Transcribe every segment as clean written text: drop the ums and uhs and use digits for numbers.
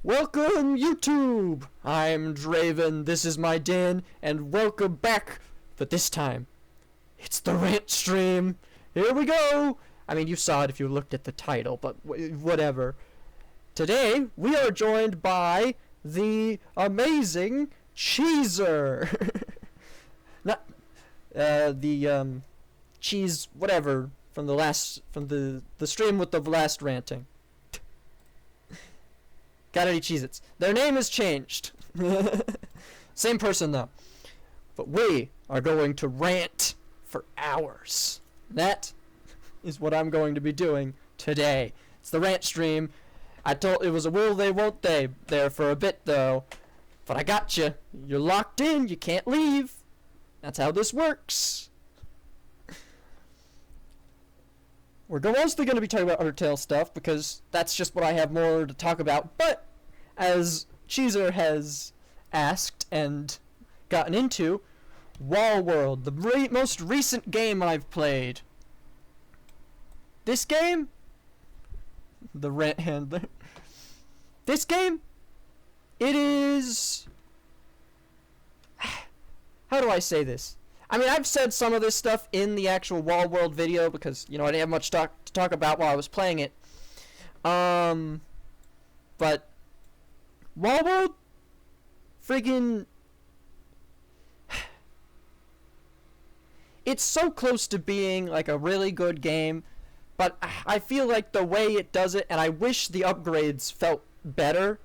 Welcome, YouTube! I'm Draven, this is my den, and welcome back, but this time, it's the Rant stream! Here we go! I mean, you saw it if you looked at the title, but whatever. Today, we are joined by the amazing Cheeser! Not, cheese, whatever, from the stream with the last ranting. Got any Cheez-Its? Their name has changed. Same person though. But we are going to rant for hours. That is what I'm going to be doing today. It's the rant stream. I told it was a will they won't they there for a bit though. But I got you. You're locked in. You can't leave. That's how this works. We're mostly going to be talking about Undertale stuff because that's just what I have more to talk about. But as Cheeser has asked and gotten into, Wall World, the most recent game I've played. This game? The rant handler. This game? It is... How do I say this? I mean, I've said some of this stuff in the actual Wall World video because, you know, I didn't have much to talk about while I was playing it. But Wall World? Friggin... It's so close to being, like, a really good game, but I feel like the way it does it, and I wish the upgrades felt better,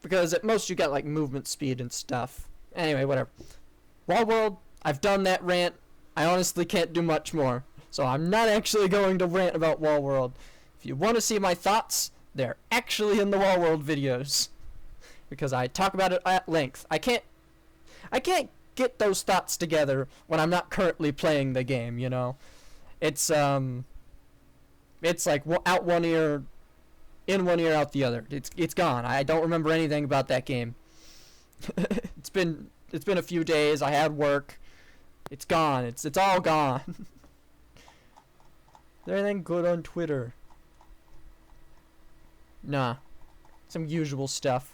because at most you got, like, movement speed and stuff. Anyway, whatever. Wall World, I've done that rant. I honestly can't do much more. So I'm not actually going to rant about Wall World. If you want to see my thoughts, they're actually in the Wall World videos. Because I talk about it at length. I can't get those thoughts together when I'm not currently playing the game, you know. It's like out one ear, in one ear, out the other. It's gone. I don't remember anything about that game. It's been a few days. I had work. It's gone. It's all gone. Is there anything good on Twitter? Nah. Some usual stuff.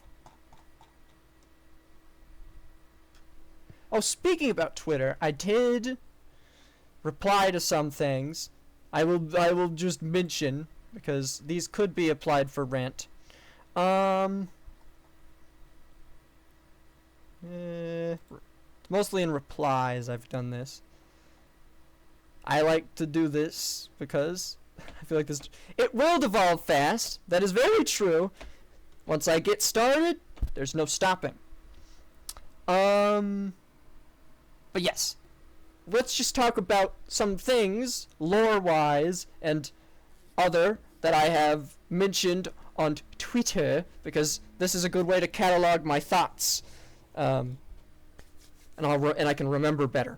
Oh, speaking about Twitter, I did reply to some things. I will just mention because these could be applied for rant. Mostly in replies I've done this. I like to do this because I feel like it will devolve fast. That is very true. Once I get started, there's no stopping. But yes. Let's just talk about some things, lore-wise and other, that I have mentioned on Twitter, because this is a good way to catalog my thoughts. And I can remember better.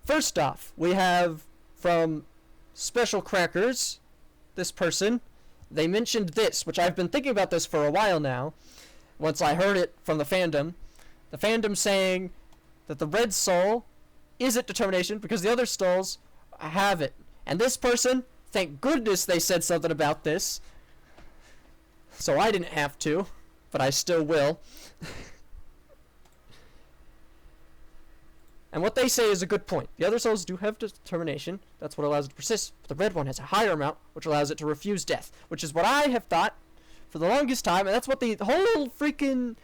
First off, we have from Special Crackers, this person, they mentioned this, which I've been thinking about this for a while now, once I heard it from the fandom saying that the red soul isn't determination because the other souls have it. And this person, thank goodness they said something about this, so I didn't have to, but I still will. And what they say is a good point. The other souls do have determination. That's what allows it to persist. But the red one has a higher amount, which allows it to refuse death. Which is what I have thought for the longest time. And that's what the whole freaking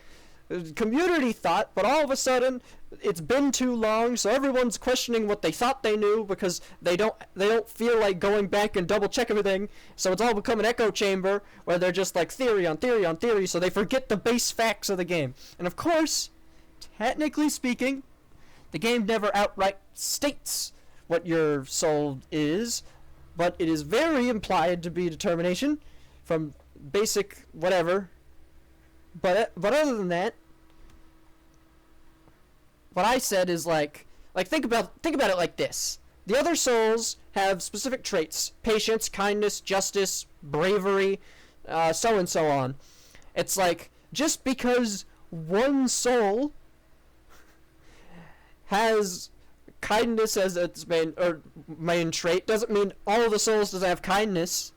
community thought. But all of a sudden, it's been too long. So everyone's questioning what they thought they knew. Because they don't feel like going back and double check everything. So it's all become an echo chamber. Where they're just like theory on theory on theory. So they forget the base facts of the game. And of course, technically speaking, the game never outright states what your soul is, but it is very implied to be determination from basic whatever. But other than that, what I said is like think about it like this. The other souls have specific traits: patience, kindness, justice, bravery, so and so on. It's like just because one soul has kindness as its main trait doesn't mean all the souls doesn't have kindness.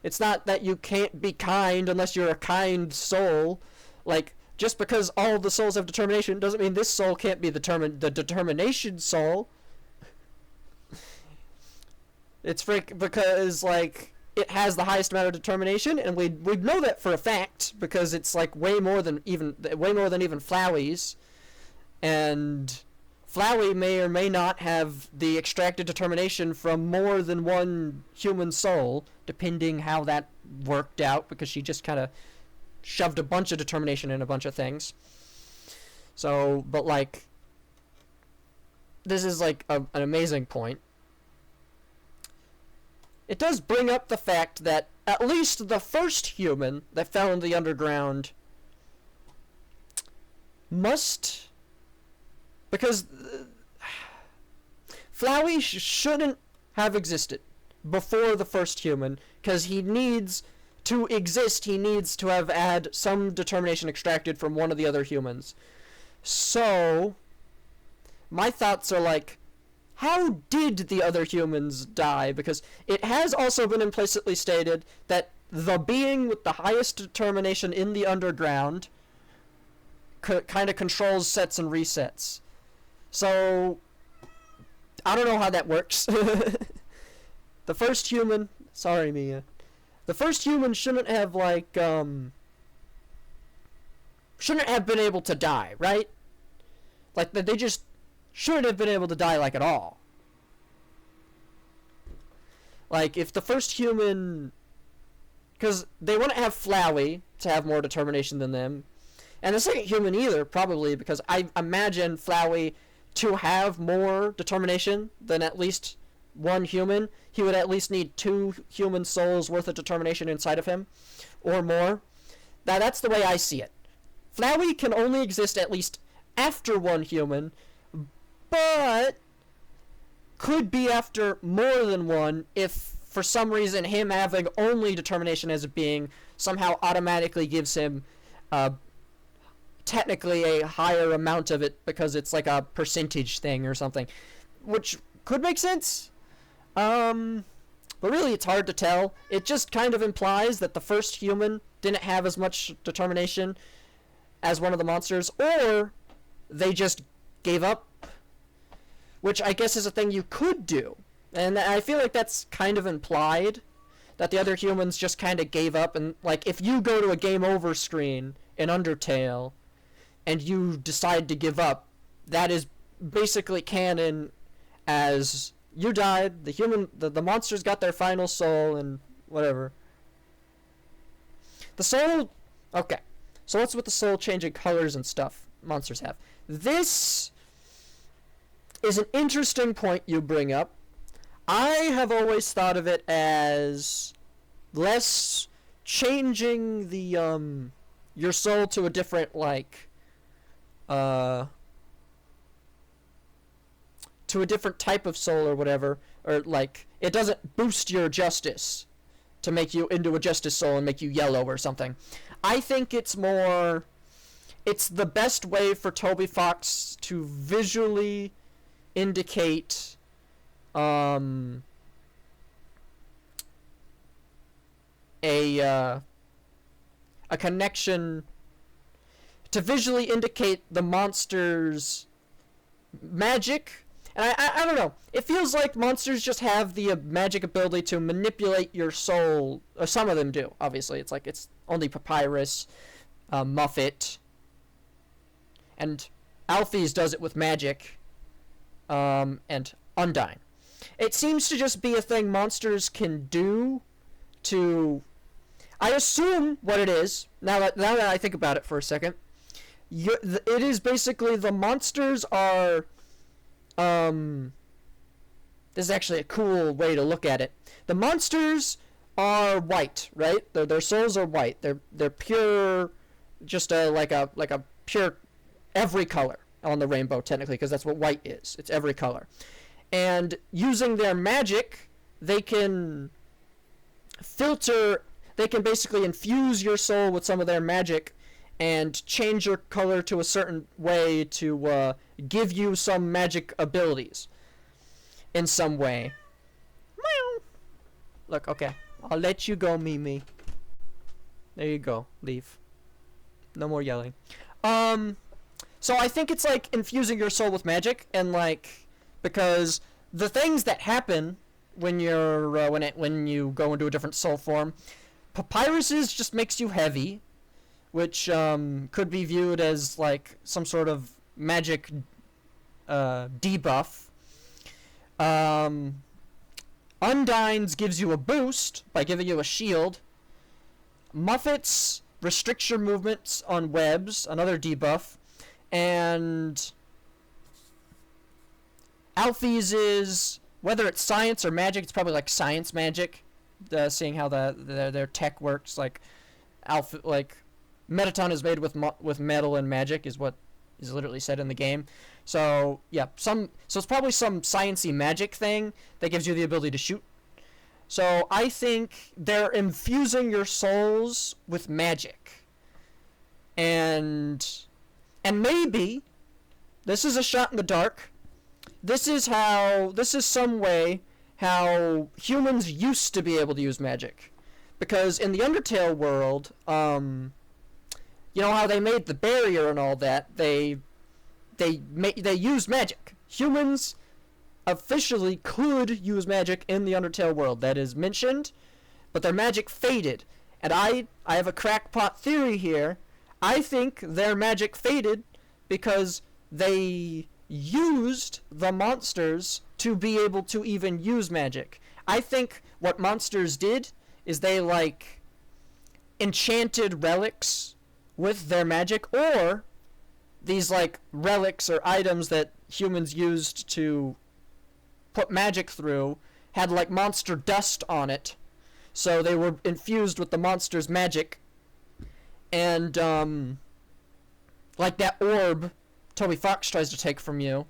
It's not that you can't be kind unless you're a kind soul. Like, just because all the souls have determination doesn't mean this soul can't be the determination soul. It's because, like, it has the highest amount of determination, and we know that for a fact because it's like way more than even Flowey's, and Flowey may or may not have the extracted determination from more than one human soul, depending how that worked out, because she just kind of shoved a bunch of determination in a bunch of things. So, but like, this is like an amazing point. It does bring up the fact that at least the first human that fell in the underground must... Because Flowey shouldn't have existed before the first human, because he needs to exist, he needs to have had some determination extracted from one of the other humans. So, my thoughts are like, how did the other humans die? Because it has also been implicitly stated that the being with the highest determination in the underground kind of controls sets and resets. So, I don't know how that works. The first human... Sorry, Mia. The first human shouldn't have, like, shouldn't have been able to die, right? Like, they just shouldn't have been able to die, like, at all. Like, if the first human... Because they wouldn't have Flowey to have more determination than them. And the second human either, probably, because I imagine Flowey to have more determination than at least one human. He would at least need 2 human souls worth of determination inside of him, or more. Now, that's the way I see it. Flowey can only exist at least after one human, but could be after more than one if, for some reason, him having only determination as a being somehow automatically gives him technically a higher amount of it because it's like a percentage thing or something, which could make sense. But really it's hard to tell. It just kind of implies that the first human didn't have as much determination as one of the monsters, or they just gave up, which I guess is a thing you could do. And I feel like that's kind of implied, that the other humans just kind of gave up. And like, if you go to a game over screen in Undertale and you decide to give up, that is basically canon as you died, the monsters got their final soul, and whatever. The soul... Okay, so what's with the soul changing colors and stuff monsters have? This is an interesting point you bring up. I have always thought of it as less changing the, your soul to a different, like, to a different type of soul or whatever, or like, it doesn't boost your justice to make you into a justice soul and make you yellow or something. I think it's more, it's the best way for Toby Fox to visually indicate a connection, to visually indicate the monster's magic. And I don't know, it feels like monsters just have the magic ability to manipulate your soul, or some of them do, obviously. It's like, it's only Papyrus, Muffet, and Alphys does it with magic, and Undyne. It seems to just be a thing monsters can do to... I assume what it is, now that I think about it for a second, it is basically the monsters are... this is actually a cool way to look at it. The monsters are white, right? Their souls are white. They're pure, just like a pure every color on the rainbow, technically, because that's what white is. It's every color. And using their magic, they can filter, they can basically infuse your soul with some of their magic and change your color to a certain way to give you some magic abilities in some way. Look, okay. I'll let you go, Mimi. There you go. Leave. No more yelling. So I think it's like infusing your soul with magic, and like, because the things that happen when you're when you go into a different soul form, papyruses just makes you heavy, which could be viewed as like some sort of magic debuff. Undines gives you a boost by giving you a shield. Muffets restricts your movements on webs, another debuff. And Alfie's is, whether it's science or magic, it's probably like science magic, seeing how their tech works. Like Metaton is made with metal and magic is what is literally said in the game. So yeah, so it's probably some sciencey magic thing that gives you the ability to shoot. So I think they're infusing your souls with magic, and maybe this is a shot in the dark. This is some way how humans used to be able to use magic, because in the Undertale world, you know how they made the barrier and all that. They used magic. Humans officially could use magic in the Undertale world. That is mentioned, but their magic faded. And I have a crackpot theory here. I think their magic faded because they used the monsters to be able to even use magic. I think what monsters did is they like enchanted relics with their magic, or these like relics or items that humans used to put magic through had like monster dust on it, so they were infused with the monster's magic. And like that orb Toby Fox tries to take from you,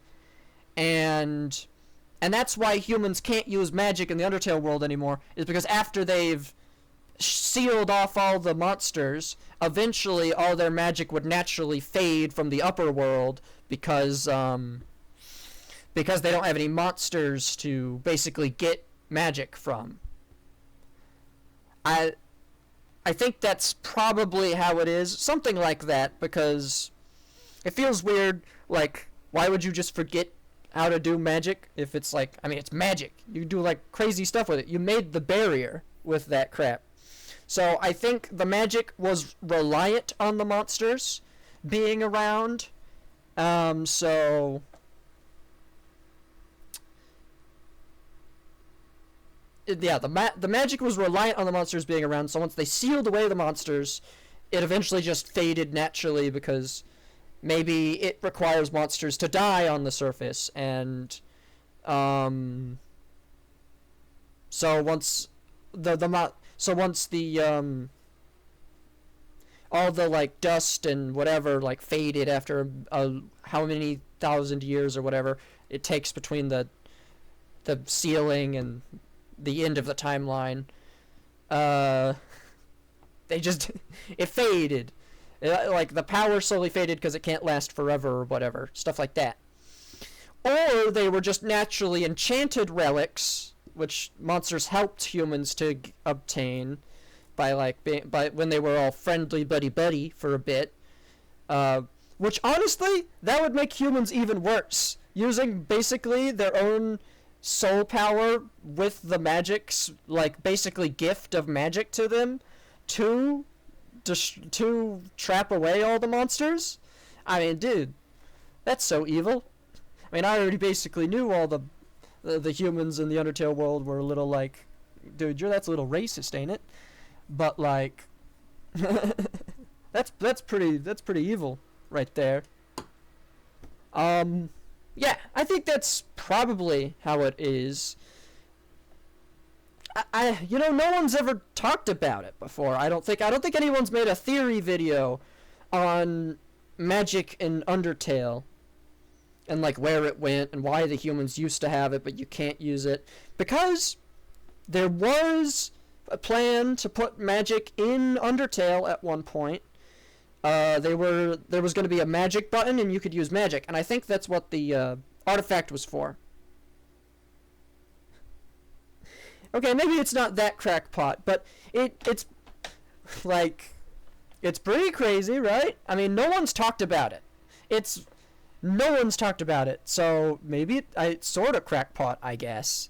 and that's why humans can't use magic in the Undertale world anymore, is because after they've sealed off all the monsters, eventually all their magic would naturally fade from the upper world, because they don't have any monsters to basically get magic from. I think that's probably how it is, something like that, because it feels weird. Like, why would you just forget how to do magic if it's like, I mean, it's magic. You do like crazy stuff with it. You made the barrier with that crap. So I think the magic was reliant on the monsters being around. So yeah, the magic was reliant on the monsters being around. So once they sealed away the monsters, it eventually just faded naturally, because maybe it requires monsters to die on the surface, and so once all the like dust and whatever like faded after how many thousand years or whatever it takes between the sealing and the end of the timeline, it faded. Like the power slowly faded because it can't last forever or whatever, stuff like that. Or they were just naturally enchanted relics, which monsters helped humans to obtain by when they were all friendly buddy for a bit. Which honestly, that would make humans even worse, using basically their own soul power with the magic's like basically gift of magic to them to trap away all the monsters. I mean, dude, that's so evil. I mean, I already basically knew all the humans in the Undertale world were a little like, dude, that's a little racist, ain't it? But like, that's pretty evil right there. Yeah, I think that's probably how it is. No one's ever talked about it before. I don't think anyone's made a theory video on magic in Undertale and like where it went and why the humans used to have it but you can't use it, because there was a plan to put magic in Undertale at one point. There was going to be a magic button and you could use magic, and I think that's what the artifact was for. Okay, maybe it's not that crackpot, but it's like, it's pretty crazy, right? I mean, no one's talked about it. No one's talked about it, so maybe it's sort of crackpot, I guess.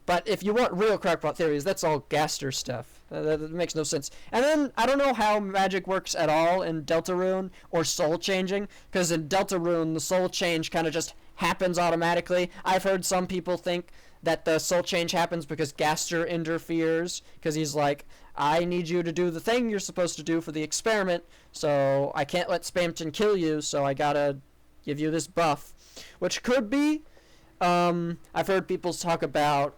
But if you want real crackpot theories, that's all Gaster stuff. That makes no sense. And then, I don't know how magic works at all in Deltarune or soul changing, because in Deltarune, the soul change kind of just happens automatically. I've heard some people think that the soul change happens because Gaster interferes, because he's like, I need you to do the thing you're supposed to do for the experiment, so I can't let Spamton kill you, so I gotta give you this buff. Which could be, I've heard people talk about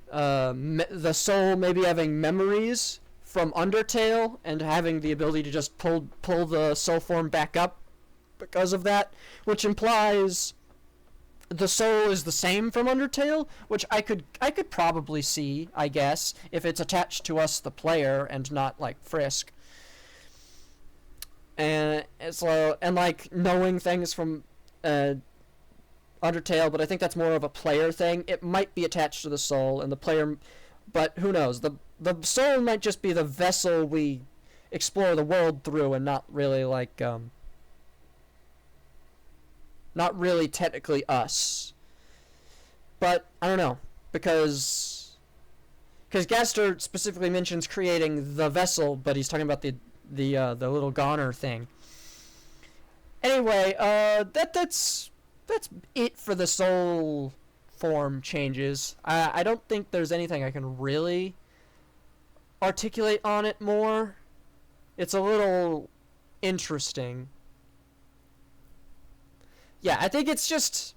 the soul maybe having memories from Undertale and having the ability to just pull the soul form back up because of that, which implies the soul is the same from Undertale, which I could probably see, I guess, if it's attached to us, the player, and not like Frisk. And so, and like knowing things from Undertale, but I think that's more of a player thing. It might be attached to the soul, and the player, but who knows? The soul might just be the vessel we explore the world through, and not really like not really technically us. But I don't know, because Gaster specifically mentions creating the vessel, but he's talking about the little goner thing. Anyway, that's it for the soul form changes. I don't think there's anything I can really articulate on it more. It's a little interesting. Yeah, I think it's just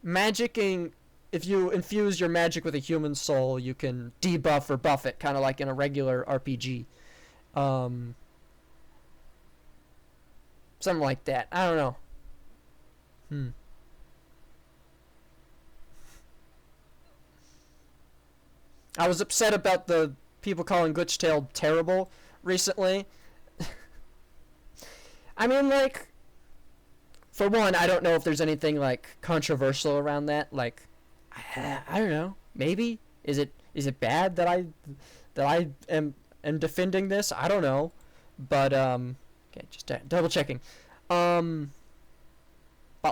magicking. If you infuse your magic with a human soul, you can debuff or buff it, kind of like in a regular RPG. Something like that. I don't know. I was upset about the people calling Glitchtail terrible recently. I mean, like, for one, I don't know if there's anything like controversial around that. Like, I don't know. Maybe is it bad that I am defending this? I don't know, but okay, just double checking. But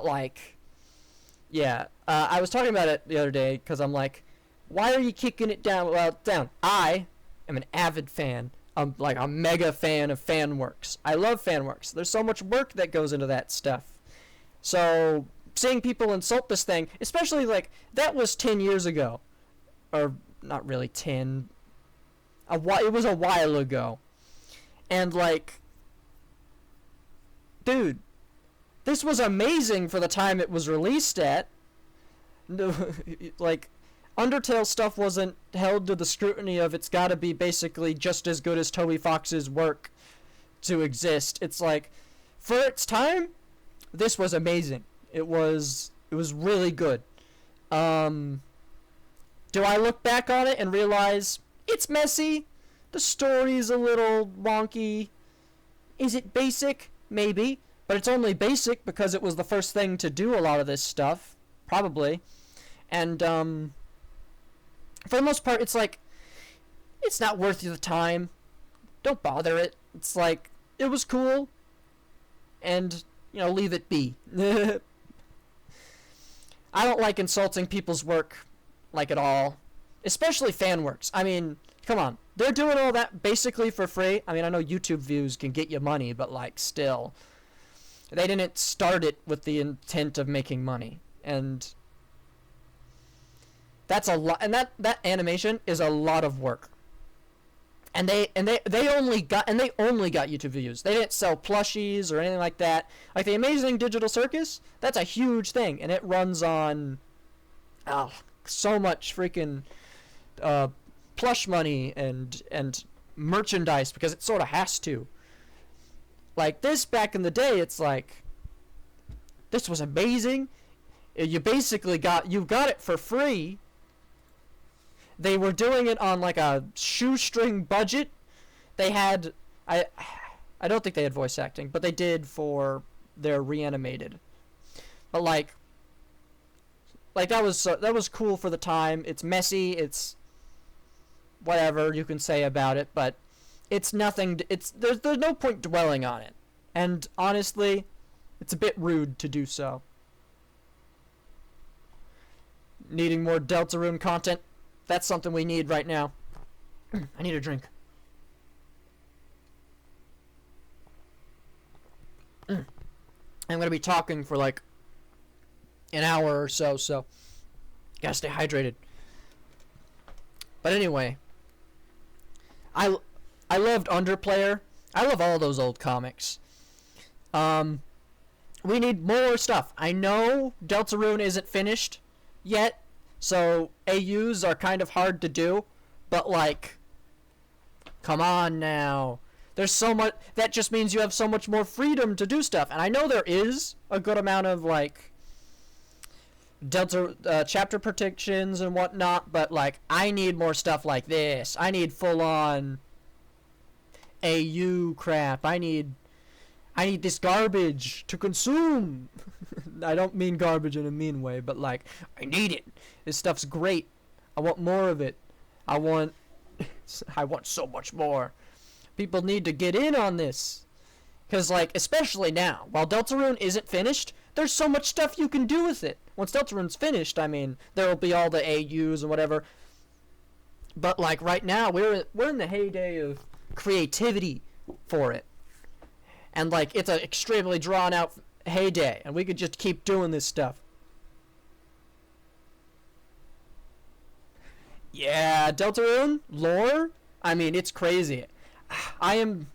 like, yeah, I was talking about it the other day because I'm like, why are you kicking it down? Well, down. I am an avid fan. I'm like a mega fan of fanworks. I love fanworks. There's so much work that goes into that stuff. So seeing people insult this thing, especially like that was 10 years ago, or not really 10. It was a while ago, and like, dude, this was amazing for the time it was released at. Like, Undertale stuff wasn't held to the scrutiny of it's gotta be basically just as good as Toby Fox's work to exist. It's like, for its time, this was amazing. It was really good. Do I look back on it and realize it's messy? The story's a little wonky. Is it basic? Maybe. But it's only basic because it was the first thing to do a lot of this stuff. Probably. And, for the most part, it's like, it's not worth the time. Don't bother it. It's like, it was cool. And, you know, leave it be. I don't like insulting people's work, like, at all. Especially fan works. I mean, come on. They're doing all that basically for free. I mean, I know YouTube views can get you money, but, like, still. They didn't start it with the intent of making money. And that's a lot, and that animation is a lot of work. And they only got YouTube views. They didn't sell plushies or anything like that. Like the Amazing Digital Circus, that's a huge thing, and it runs on so much freaking plush money and merchandise because it sort of has to. Like this back in the day, it's like, this was amazing. You basically got it for free. They were doing it on like a shoestring budget. They had, I don't think they had voice acting, but they did for their Reanimated. But like that was cool for the time. It's messy. It's whatever you can say about it, but it's nothing. There's no point dwelling on it, and honestly, it's a bit rude to do so. Needing more Deltarune content, that's something we need right now. I need a drink. I'm gonna be talking for like an hour or so, so gotta stay hydrated. But anyway, I loved Underplayer. I love all those old comics. We need more stuff. I know Deltarune isn't finished yet, so AUs are kind of hard to do, but like, come on now. There's so much, that just means you have so much more freedom to do stuff. And I know there is a good amount of like Delta chapter predictions and whatnot, but like, I need more stuff like this. I need full on AU crap. I need this garbage to consume. I don't mean garbage in a mean way, but like, I need it. This stuff's great. I want more of it. I want so much more. People need to get in on this. Because, like, especially now, while Deltarune isn't finished, there's so much stuff you can do with it. Once Deltarune's finished, I mean, there will be all the AUs and whatever. But, like, right now, we're in the heyday of creativity for it. And, like, it's an extremely drawn-out heyday, and we could just keep doing this stuff. Yeah, Deltarune lore, I mean, it's crazy. I am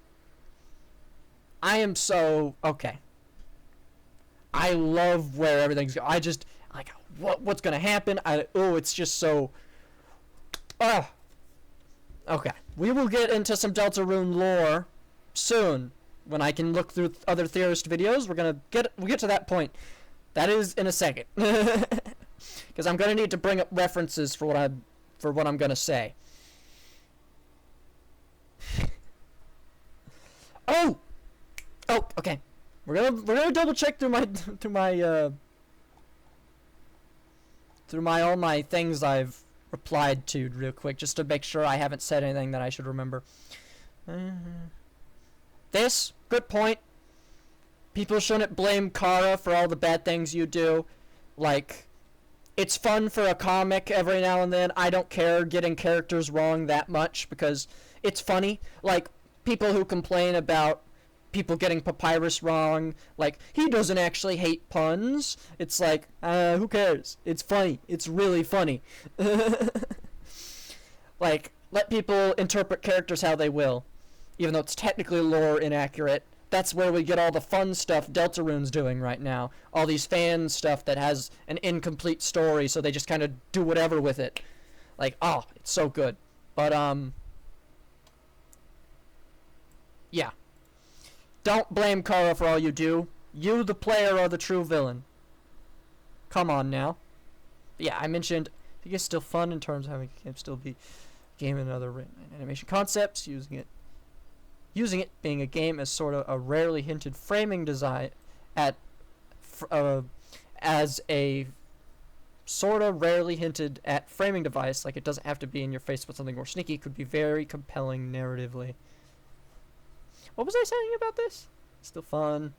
so okay. I love where everything's going. I just like what's gonna happen. It's just so. Okay, we will get into some Deltarune lore soon when I can look through other theorist videos. We'll get to that point. That is in a second, because I'm gonna need to bring up references for what I'm gonna say. Oh, okay. We're gonna double check through all my things I've replied to real quick, just to make sure I haven't said anything that I should remember. This, good point. People shouldn't blame Kara for all the bad things you do. Like, it's fun for a comic every now and then. I don't care getting characters wrong that much because it's funny. Like, people who complain about people getting Papyrus wrong, like, he doesn't actually hate puns. It's like, who cares? It's funny. It's really funny. Like, let people interpret characters how they will, even though it's technically lore inaccurate. That's where we get all the fun stuff Deltarune's doing right now. All these fan stuff that has an incomplete story, so they just kind of do whatever with it. Like, oh, it's so good. But, yeah. Don't blame Kara for all you do. You, the player, are the true villain. Come on now. But yeah, I mentioned, I think it's still fun in terms of having a game still be game and other animation concepts, using it being a game as sort of a rarely hinted framing design as a sort of rarely hinted at framing device. Like, it doesn't have to be in your face, but something more sneaky could be very compelling narratively. What was I saying about this? Still fun.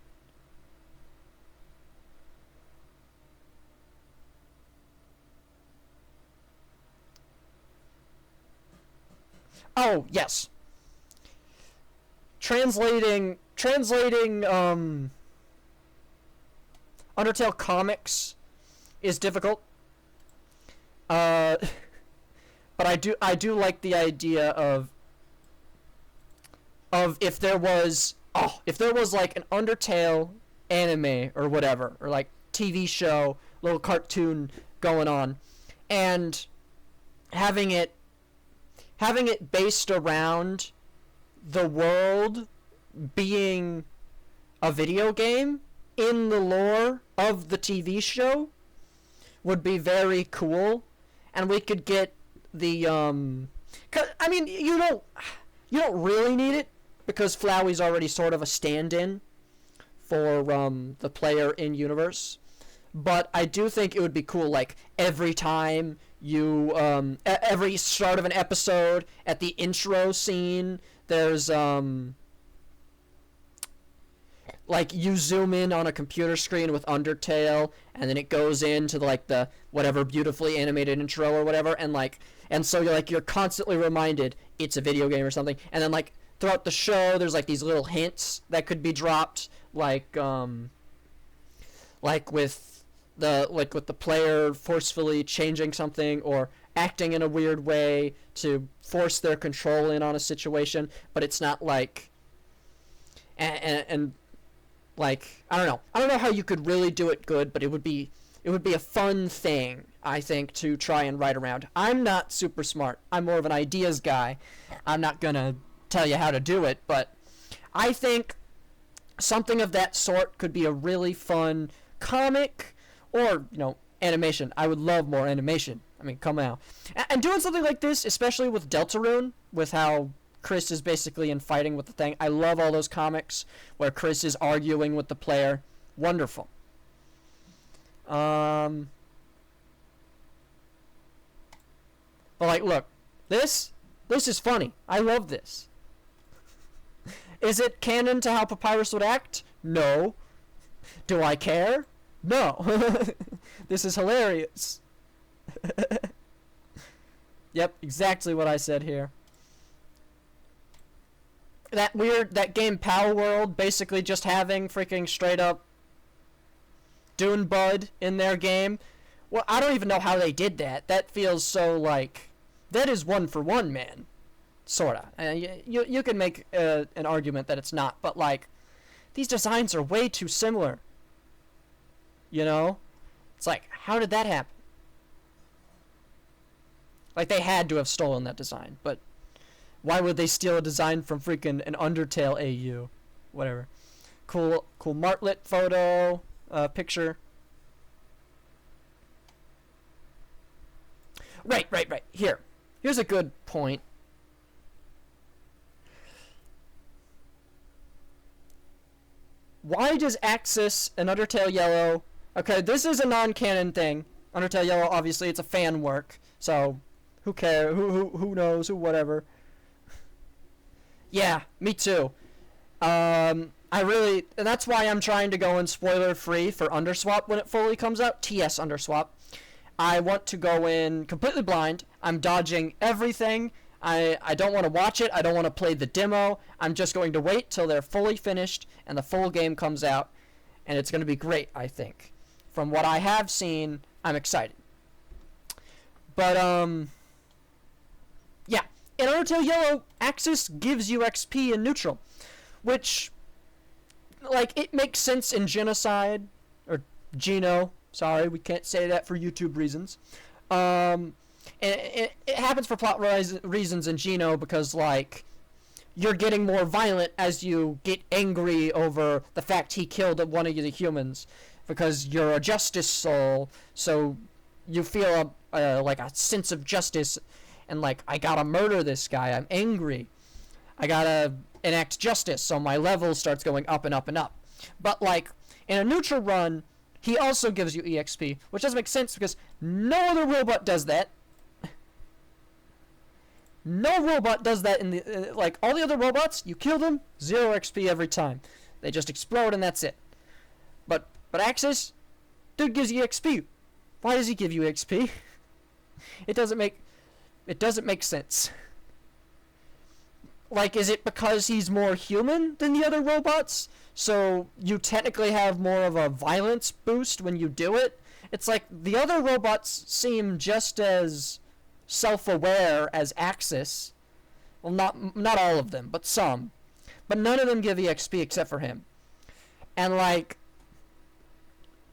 Oh, yes. Translating Undertale comics is difficult. But I do like the idea of if there was like an Undertale anime or whatever, or like TV show, little cartoon going on, and having it based around the world being a video game in the lore of the TV show would be very cool, and we could get the I mean, you don't really need it, because Flowey's already sort of a stand-in for the player in universe, but I do think it would be cool, like, every time you, every start of an episode, at the intro scene, there's, like, you zoom in on a computer screen with Undertale, and then it goes into, like, the whatever beautifully animated intro or whatever, and, like, and so you're constantly reminded it's a video game or something, and then, like, throughout the show, there's, like, these little hints that could be dropped, like with the player forcefully changing something or acting in a weird way to force their control in on a situation, but it's not like, and like, I don't know how you could really do it good, but it would be a fun thing, I think, to try and write around. I'm not super smart. I'm more of an ideas guy. I'm not gonna tell you how to do it, but I think something of that sort could be a really fun comic or, animation. I would love more animation. I mean, come on. And doing something like this, especially with Deltarune, with how Chris is basically in fighting with the thing. I love all those comics where Chris is arguing with the player. Wonderful. But, like, look. This is funny. I love this. Is it canon to how Papyrus would act? No. Do I care? No. This is hilarious. Yep, exactly what I said here. That game Power World basically just having freaking straight up Dune Bud in their game. Well, I don't even know how they did that. That feels so like, that is one for one, man. Sorta. You can make an argument that it's not, but like, these designs are way too similar. It's like, how did that happen? Like, they had to have stolen that design, but why would they steal a design from freaking an Undertale AU? Whatever. Cool Martlet photo, picture. Right. Here's a good point. Why does Axis and Undertale Yellow... Okay, this is a non-canon thing. Undertale Yellow, obviously, it's a fan work. So, who cares? Who knows? Who whatever. Yeah, me too. And that's why I'm trying to go in spoiler-free for Underswap when it fully comes out. TS Underswap. I want to go in completely blind. I'm dodging everything. I don't want to watch it. I don't want to play the demo. I'm just going to wait till they're fully finished and the full game comes out. And it's going to be great, I think. From what I have seen, I'm excited. But, yeah. In Undertale Yellow, Axis gives you XP in neutral. Which, like, it makes sense in Genocide. Or Geno. Sorry, we can't say that for YouTube reasons. It happens for plot reasons in Geno because, like, you're getting more violent as you get angry over the fact he killed one of the humans. Because you're a justice soul, so you feel like a sense of justice, and like, I gotta murder this guy, I'm angry. I gotta enact justice, so my level starts going up and up and up. But like, in a neutral run, he also gives you EXP, which doesn't make sense because no other robot does that. No robot does that in the, like, all the other robots, you kill them, 0 XP every time. They just explode and that's it. But Axis, dude gives you XP. Why does he give you XP? It doesn't make sense. Like, is it because he's more human than the other robots? So you technically have more of a violence boost when you do it? It's like the other robots seem just as self-aware as Axis. Well, not all of them, but some. But none of them give EXP except for him. And like,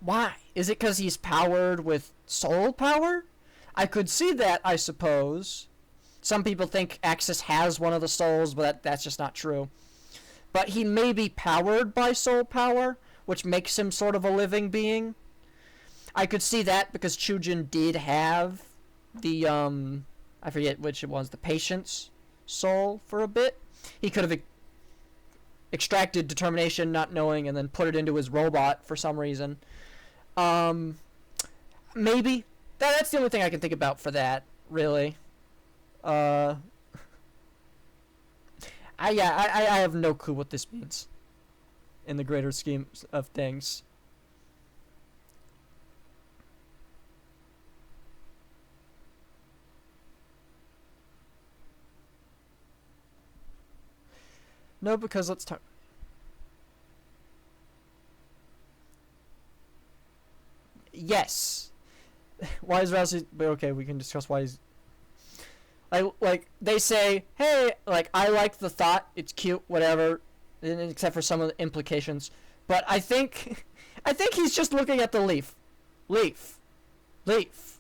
why? Is it because he's powered with soul power? I could see that, I suppose. Some people think Axis has one of the souls, but that's just not true. But he may be powered by soul power, which makes him sort of a living being. I could see that because Chujin did have the, I forget which it was, the patience soul for a bit. He could have extracted determination, not knowing, and then put it into his robot for some reason. Um, maybe that's the only thing I can think about for that. Really. Uh, I have no clue what this means in the greater scheme of things. No, because let's talk. Yes. Why is Rousey? But okay, we can discuss why he's. Like they say, hey, like I like the thought, it's cute, whatever, except for some of the implications. But I think, I think he's just looking at the leaf, leaf, leaf,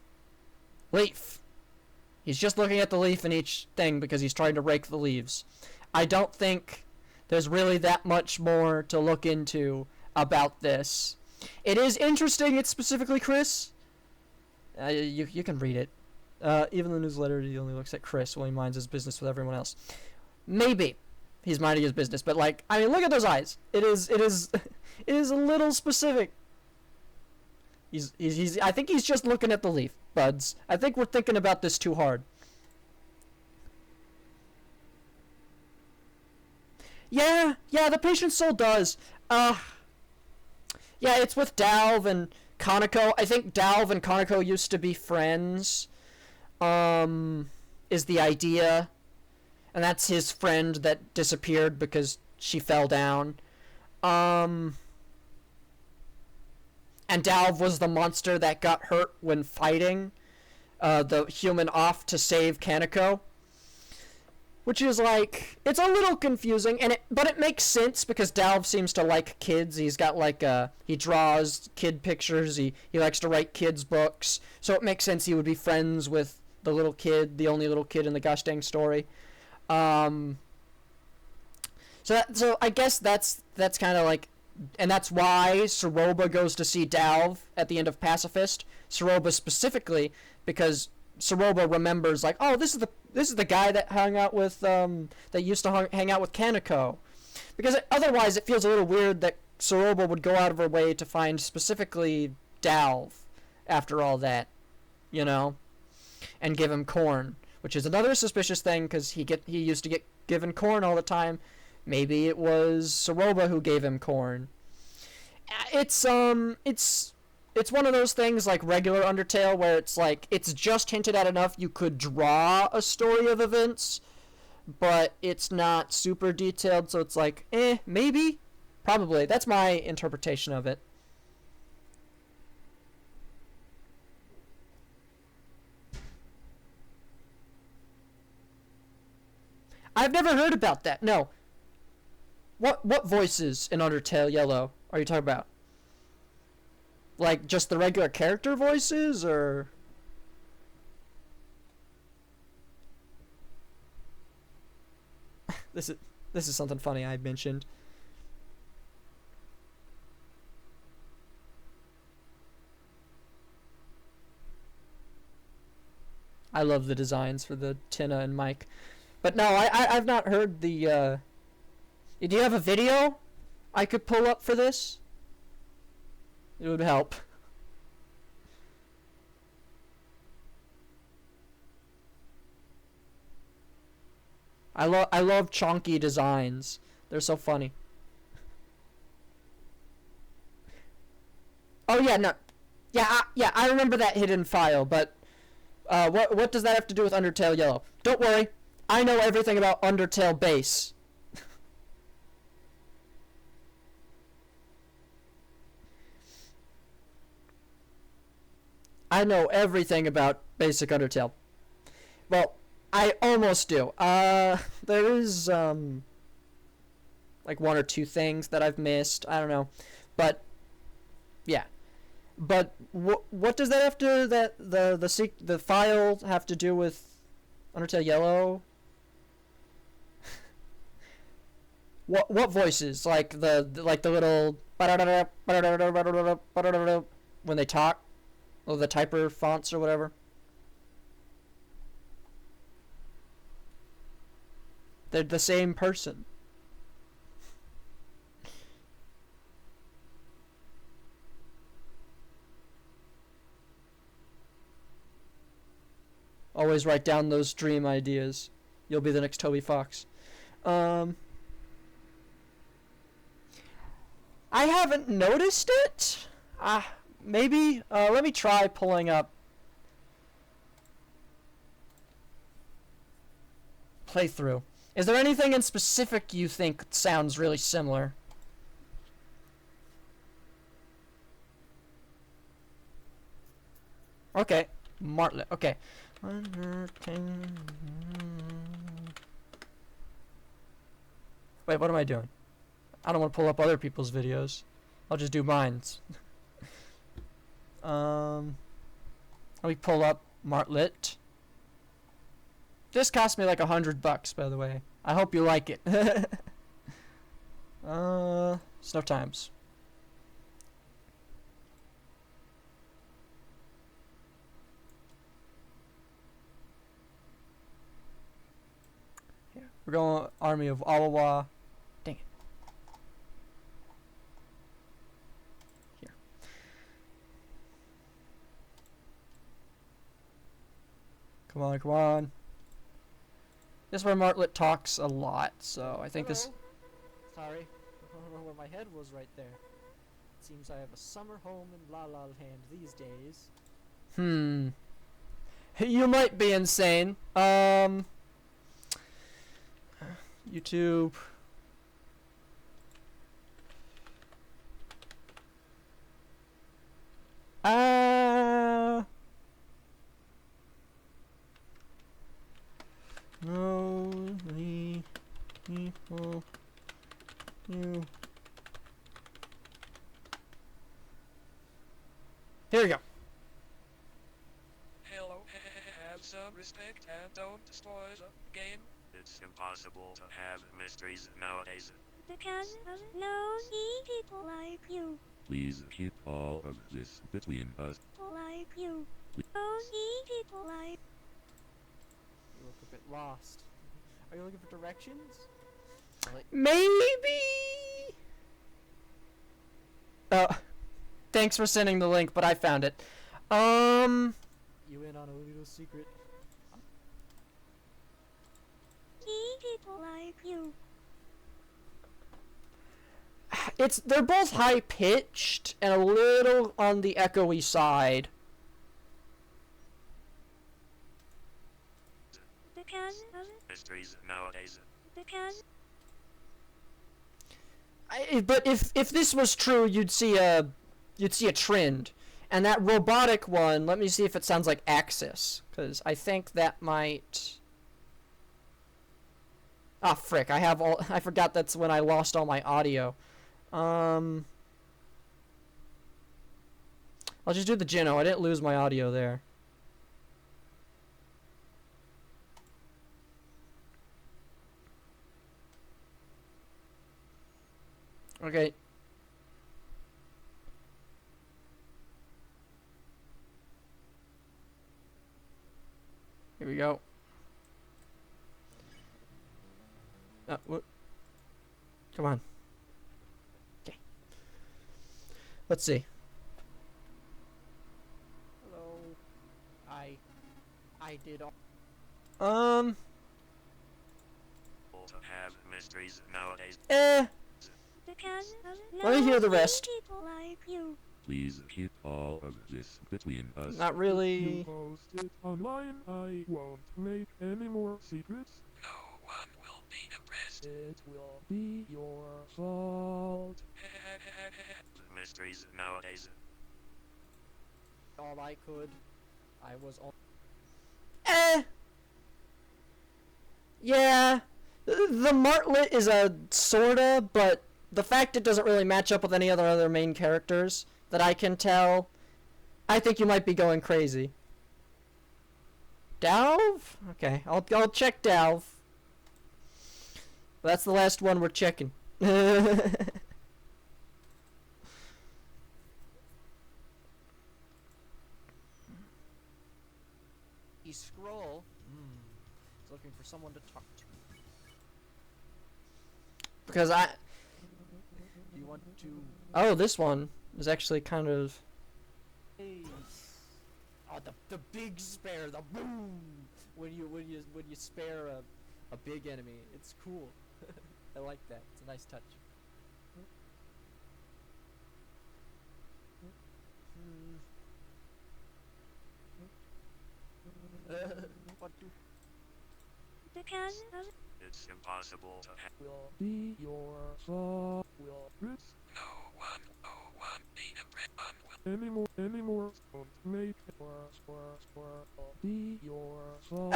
leaf. He's just looking at the leaf in each thing because he's trying to rake the leaves. I don't think there's really that much more to look into about this. It is interesting. It's specifically Chris. You can read it. Even the newsletter, he only looks at Chris while he minds his business with everyone else. Maybe he's minding his business, but like, I mean, look at those eyes. It is it is a little specific. He's I think he's just looking at the leaf, buds. I think we're thinking about this too hard. Yeah, the patient's soul does. Yeah, it's with Dalv and Kaneko. I think Dalv and Kaneko used to be friends. Is the idea. And that's his friend that disappeared because she fell down. And Dalv was the monster that got hurt when fighting the human off to save Kaneko. Which is like, it's a little confusing, but it makes sense because Dalv seems to like kids. He's got like he draws kid pictures. He likes to write kids books. So it makes sense he would be friends with the little kid, the only little kid in the gosh dang story. So I guess that's kind of like, and that's why Soroba goes to see Dalv at the end of Pacifist. Soroba specifically because Soroba remembers like, oh, this is the guy that hung out with that used to hang out with Kaneko, because otherwise it feels a little weird that Soroba would go out of her way to find specifically Dalv after all that, you know, and give him corn, which is another suspicious thing because he used to get given corn all the time. Maybe it was Soroba who gave him corn. It's one of those things like regular Undertale where it's like it's just hinted at enough you could draw a story of events, but it's not super detailed, so it's like, maybe, probably. That's my interpretation of it. I've never heard about that. No. What voices in Undertale Yellow are you talking about? Like, just the regular character voices, or... This is something funny I mentioned. I love the designs for the Tina and Mike. But no, I've not heard the, Do you have a video I could pull up for this? It would help. I love chonky designs. They're so funny. Oh yeah, no. Yeah, I remember that hidden file, but what does that have to do with Undertale Yellow? Don't worry. I know everything about Undertale Base. I know everything about basic Undertale. Well, I almost do. There is, like one or two things that I've missed. I don't know. But, yeah. But what does that have to, the file have to do with Undertale Yellow? What voices? Like the little when they talk? Or the typer fonts or whatever. They're the same person. Always write down those dream ideas. You'll be the next Toby Fox. I haven't noticed it. Maybe. Let me try pulling up playthrough. Is there anything in specific you think sounds really similar? Okay. Martlet. Okay. Wait, what am I doing? I don't want to pull up other people's videos. I'll just do mine's. Let me pull up Martlet. This cost me like $100, by the way. I hope you like it. Snow times. Here, we're going Army of Awawa. Dang it. Here. Come on, come on. This is where Martlet talks a lot, so I think this... Sorry, I don't know where my head was right there. It seems I have a summer home in La La Land these days. You might be insane. YouTube... Lonely people, you. Here we go. Hello, have some respect and don't destroy the game. It's impossible to have mysteries nowadays. Because of nosy people like you. Please keep all of this between us. Like you. Nosy people like. You look a bit lost. Are you looking for directions? Maybe. Thanks for sending the link, but I found it. You in on a little secret? People like you. They're both high pitched and a little on the echoey side. Because of Mysteries nowadays. because But if this was true, you'd see a trend. And that robotic one, let me see if it sounds like Axis, cuz I think that might... Ah, frick, I forgot that's when I lost all my audio. I'll just do the Gino. I didn't lose my audio there. Okay. Here we go. What? Come on. Okay. Let's see. Hello. I did all... To have mysteries nowadays. because of Let me hear the nosy rest. people like you. Please keep all of this between us. Not really. You post it online, I won't make any more secrets. No one will be impressed. It will be your fault. Mysteries nowadays. All I could. I was all... Yeah. The Martlet is a sorta, but the fact it doesn't really match up with any other main characters that I can tell, I think you might be going crazy. Dalv? Okay, I'll check Dalv. That's the last one we're checking. He's Scroll. He's looking for someone to talk to. Because do you want to... Oh, this one is actually kind of... Oh, the big spare, the boom! when you spare a big enemy. It's cool. I like that. It's a nice touch. What do Because of It's impossible to have. Will be your soul. Will risk No one need a bread anymore. Don't make or will be your soul.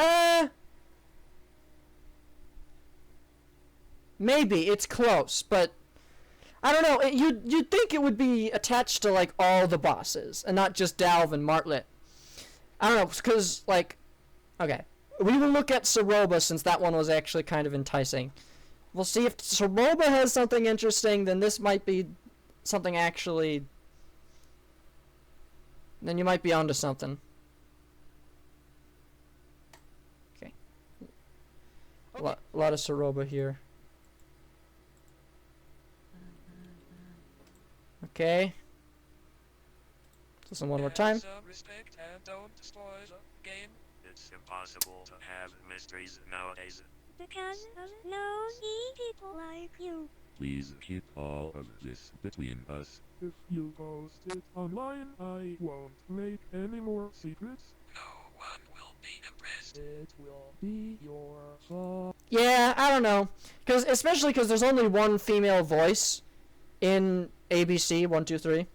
Maybe it's close, but I don't know. You'd think it would be attached to like all the bosses and not just Dalv and Martlet. I don't know, because like, okay, we will look at Saroba since that one was actually kind of enticing. We'll see if Saroba has something interesting. Then this might be something actually. Then you might be onto something. Okay. A lot of Saroba here. Okay. Listen one more time. Some respect and don't destroy the game. It's impossible to have mysteries nowadays. because of nosy people like you. Please keep all of this between us. If you post it online, I won't make any more secrets. No one will be impressed. It will be your soul. Yeah, I don't know, especially because there's only one female voice in ABC 123.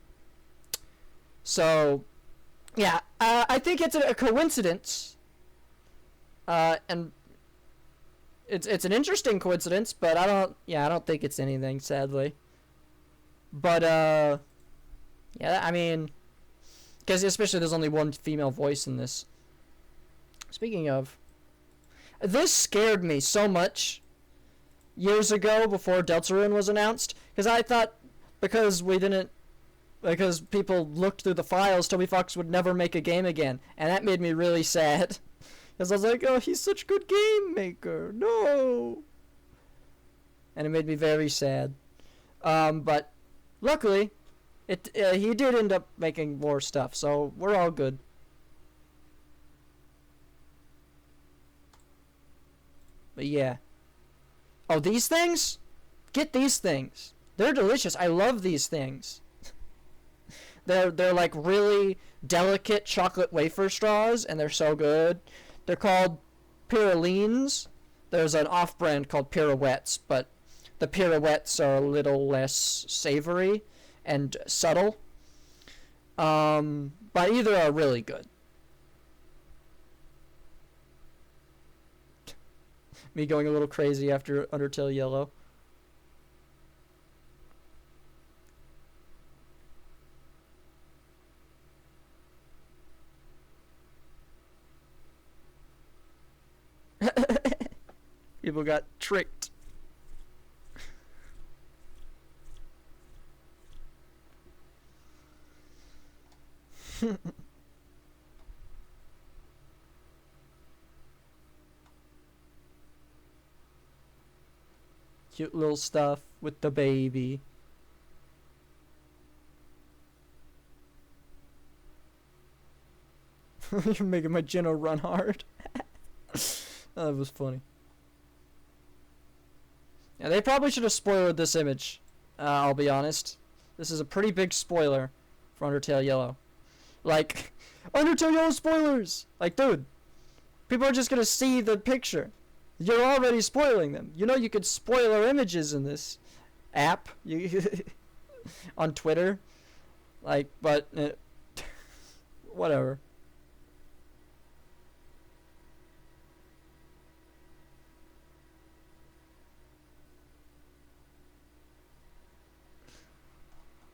So, yeah, I think it's a coincidence, and it's an interesting coincidence, but I don't think it's anything, sadly. But yeah, I mean, because especially there's only one female voice in this. Speaking of, this scared me so much years ago before Deltarune was announced, because I thought because people looked through the files, Toby Fox would never make a game again, and that made me really sad. Because I was like, oh, he's such a good game maker, no! And it made me very sad. But luckily, he did end up making more stuff, so we're all good. But yeah. Oh, these things? Get these things. They're delicious. I love these things. They're like really delicate chocolate wafer straws, and they're so good. They're called Pyralines. There's an off-brand called Pirouettes, but the Pirouettes are a little less savory and subtle. But either are really good. Me going a little crazy after Undertale Yellow. People got tricked. Cute little stuff with the baby. You're making my Gino run hard. That was funny. Yeah, they probably should have spoiled this image. I'll be honest. This is a pretty big spoiler for Undertale Yellow. Like, Undertale Yellow spoilers! Like, dude, people are just gonna see the picture. You're already spoiling them. You know you could spoiler images in this app. On Twitter. Like, but, whatever.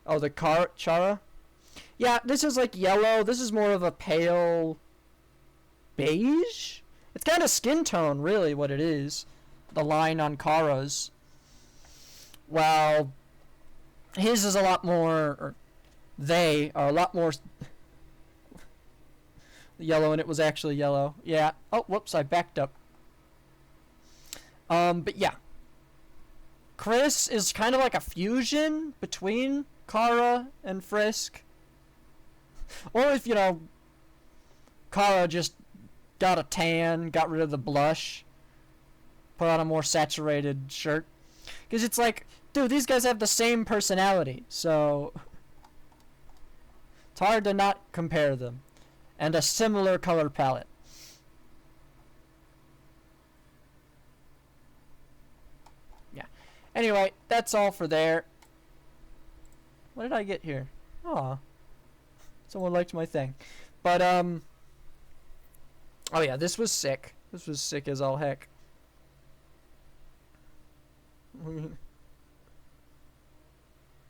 Oh, the Chara? Yeah, this is like yellow. This is more of a pale beige? It's kind of skin tone, really, what it is. The line on Kara's. While his is a lot more, or they are a lot more yellow, and it was actually yellow. Yeah. Oh, whoops, I backed up. But yeah. Chris is kind of like a fusion between Kara and Frisk. Or if, Kara just got a tan, got rid of the blush, put on a more saturated shirt. Because it's like, dude, these guys have the same personality, so it's hard to not compare them. And a similar color palette. Yeah. Anyway, that's all for there. What did I get here? Aw. Someone liked my thing. But, oh yeah, this was sick. This was sick as all heck.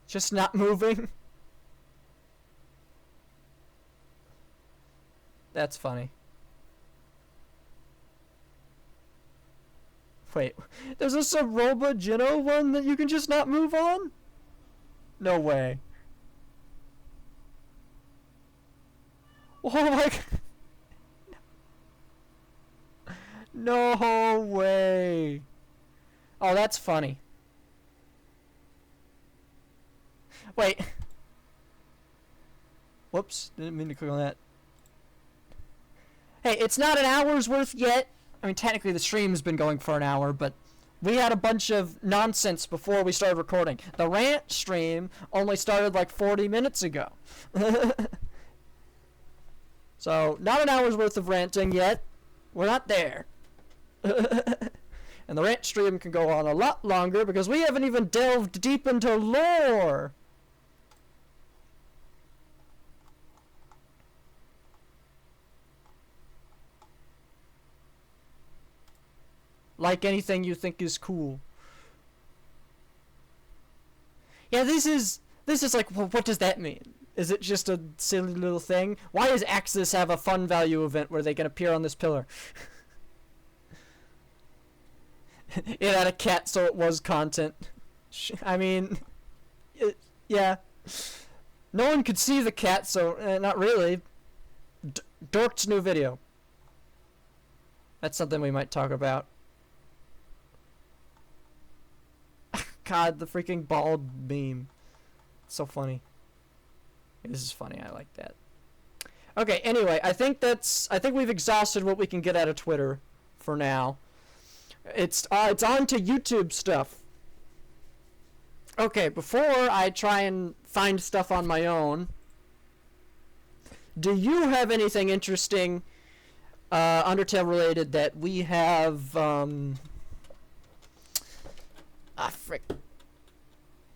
Just not moving. That's funny. Wait, there's a Saroba Gino one that you can just not move on? No way. Oh my god. No way. Oh, that's funny. Wait. Whoops, didn't mean to click on that. Hey, it's not an hour's worth yet. I mean, technically the stream's been going for an hour, but we had a bunch of nonsense before we started recording. The Rant stream only started like 40 minutes ago. So, not an hour's worth of ranting yet. We're not there. And the Rant stream can go on a lot longer because we haven't even delved deep into lore. Like anything you think is cool. Yeah, this is like, well, what does that mean? Is it just a silly little thing? Why does Axis have a fun value event where they can appear on this pillar? It had a cat, so it was content. I mean, yeah. No one could see the cat, so not really. Dork's new video. That's something we might talk about. God, the freaking bald meme. It's so funny. This is funny. I like that. Okay, anyway, I think we've exhausted what we can get out of Twitter for now. It's on to YouTube stuff. Okay, before I try and find stuff on my own, do you have anything interesting Undertale related that we have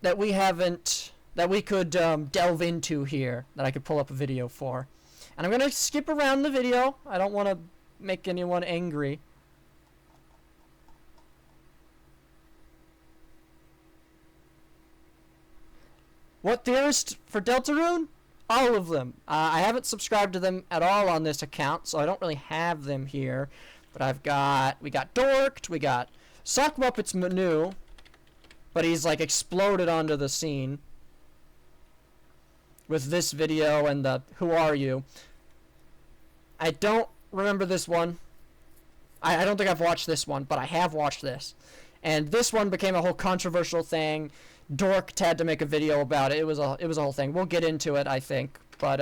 that we haven't, that we could delve into here, that I could pull up a video for? And I'm gonna skip around the video. I don't want to make anyone angry. What theorist for Deltarune? All of them. I haven't subscribed to them at all on this account, so I don't really have them here. But we got Dorked, we got Sock Muppets Manu, but he's like exploded onto the scene with this video and the Who Are You? I don't remember this one. I don't think I've watched this one, but I have watched this. And this one became a whole controversial thing. Dork had to make a video about it. It was a whole thing. We'll get into it, I think. But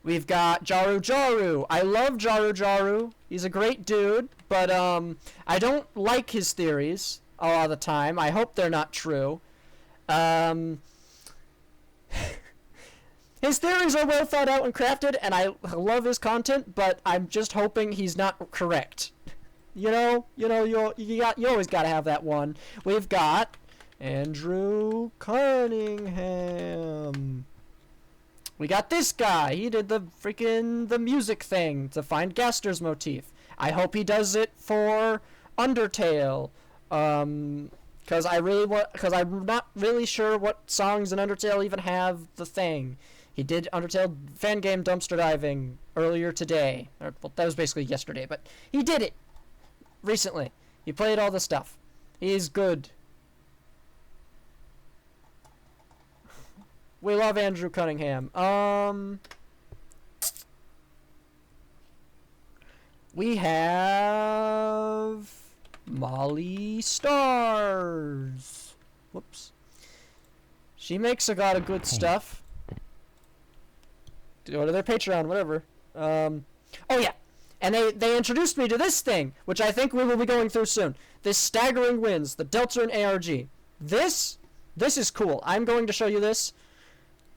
we've got Jaru Jaru. I love Jaru Jaru. He's a great dude, but I don't like his theories a lot of the time. I hope they're not true. His theories are well thought out and crafted, and I love his content, but I'm just hoping he's not correct. You always gotta have that one. We've got Andrew Cunningham. We got this guy. He did the music thing to find Gaster's motif. I hope he does it for Undertale. Cause I'm not really sure what songs in Undertale even have the thing. He did Undertale fan game dumpster diving earlier today. Well, that was basically yesterday, but he did it recently. He played all the stuff. He's good. We love Andrew Cunningham. We have Molly Stars. Whoops. She makes a lot of good stuff. Go to their Patreon, whatever. Oh yeah. And they introduced me to this thing, which I think we will be going through soon. This Staggering Winds, the Deltarune ARG. This is cool. I'm going to show you this.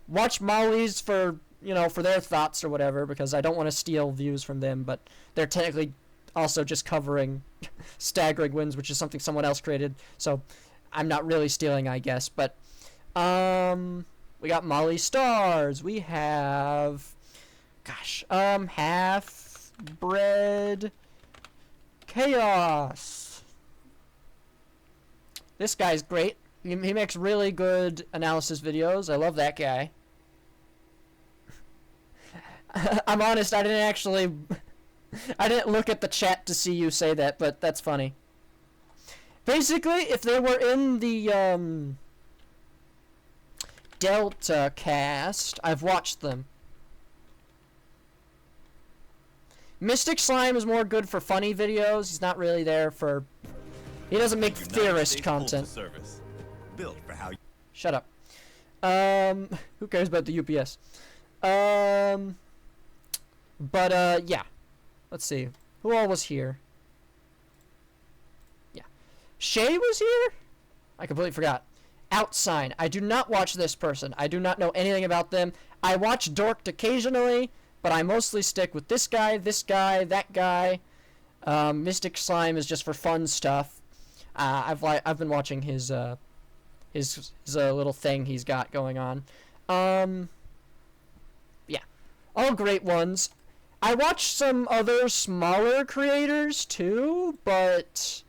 Watch Molly's for their thoughts or whatever, because I don't want to steal views from them, but they're technically also just covering Staggering Winds, which is something someone else created, so I'm not really stealing, I guess. But we got Molly Stars. We have Half Bread Chaos. This guy's great. He makes really good analysis videos. I love that guy. I'm honest, I didn't look at the chat to see you say that, but that's funny. Basically, if they were in the Delta cast, I've watched them. Mystic Slime is more good for funny videos. He's not really there for... He doesn't make theorist content. Built for how you Shut up. Who cares about the UPS? Yeah. Let's see. Who all was here? Yeah. Shay was here? I completely forgot. Outsign. I do not watch this person. I do not know anything about them. I watch Dorked occasionally, but I mostly stick with this guy, that guy. Mystic Slime is just for fun stuff. I've been watching his little thing he's got going on. Yeah. All great ones. I watched some other smaller creators too, but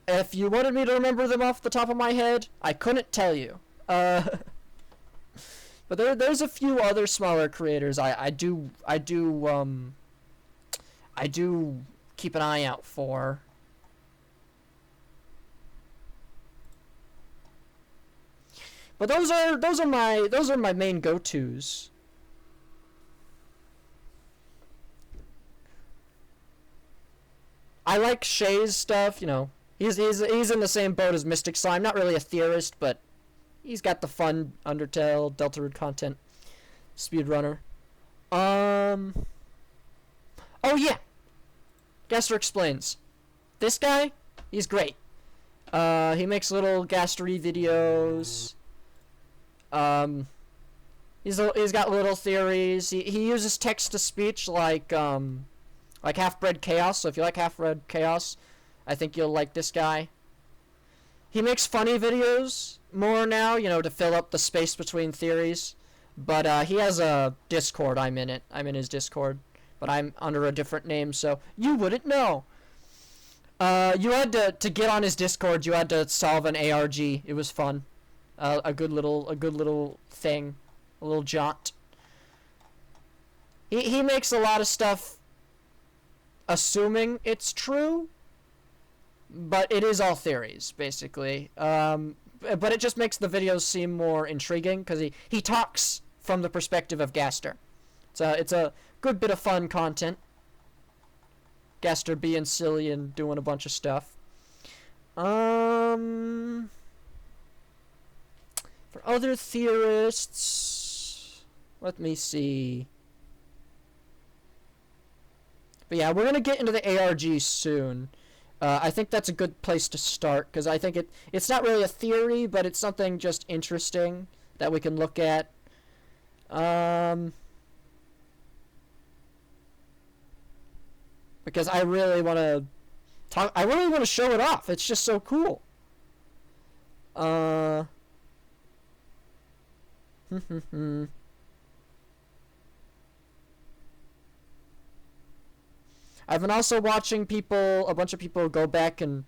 if you wanted me to remember them off the top of my head, I couldn't tell you. But there's a few other smaller creators I do keep an eye out for. But those are my main go-tos. I like Shay's stuff, He's in the same boat as Mystic Slime. Not really a theorist, but he's got the fun Undertale, Deltarune content. Speedrunner. Oh yeah. Gaster Explains. This guy, he's great. He makes little Gastery videos. He's got little theories. He uses text to speech like Half Bread Chaos. So if you like Half Bread Chaos, I think you'll like this guy. He makes funny videos more now, to fill up the space between theories. But he has a Discord. I'm in it. I'm in his Discord, but I'm under a different name, so you wouldn't know. You had to get on his Discord. You had to solve an ARG. It was fun. A good little thing, a little jaunt. He makes a lot of stuff assuming it's true, but it is all theories, basically. But it just makes the videos seem more intriguing, because he talks from the perspective of Gaster. It's a good bit of fun content. Gaster being silly and doing a bunch of stuff. For other theorists, let me see. But yeah, we're going to get into the ARG soon. I think that's a good place to start, because I think it's not really a theory, but it's something just interesting that we can look at. Because I really want to show it off. It's just so cool. I've been also watching a bunch of people go back and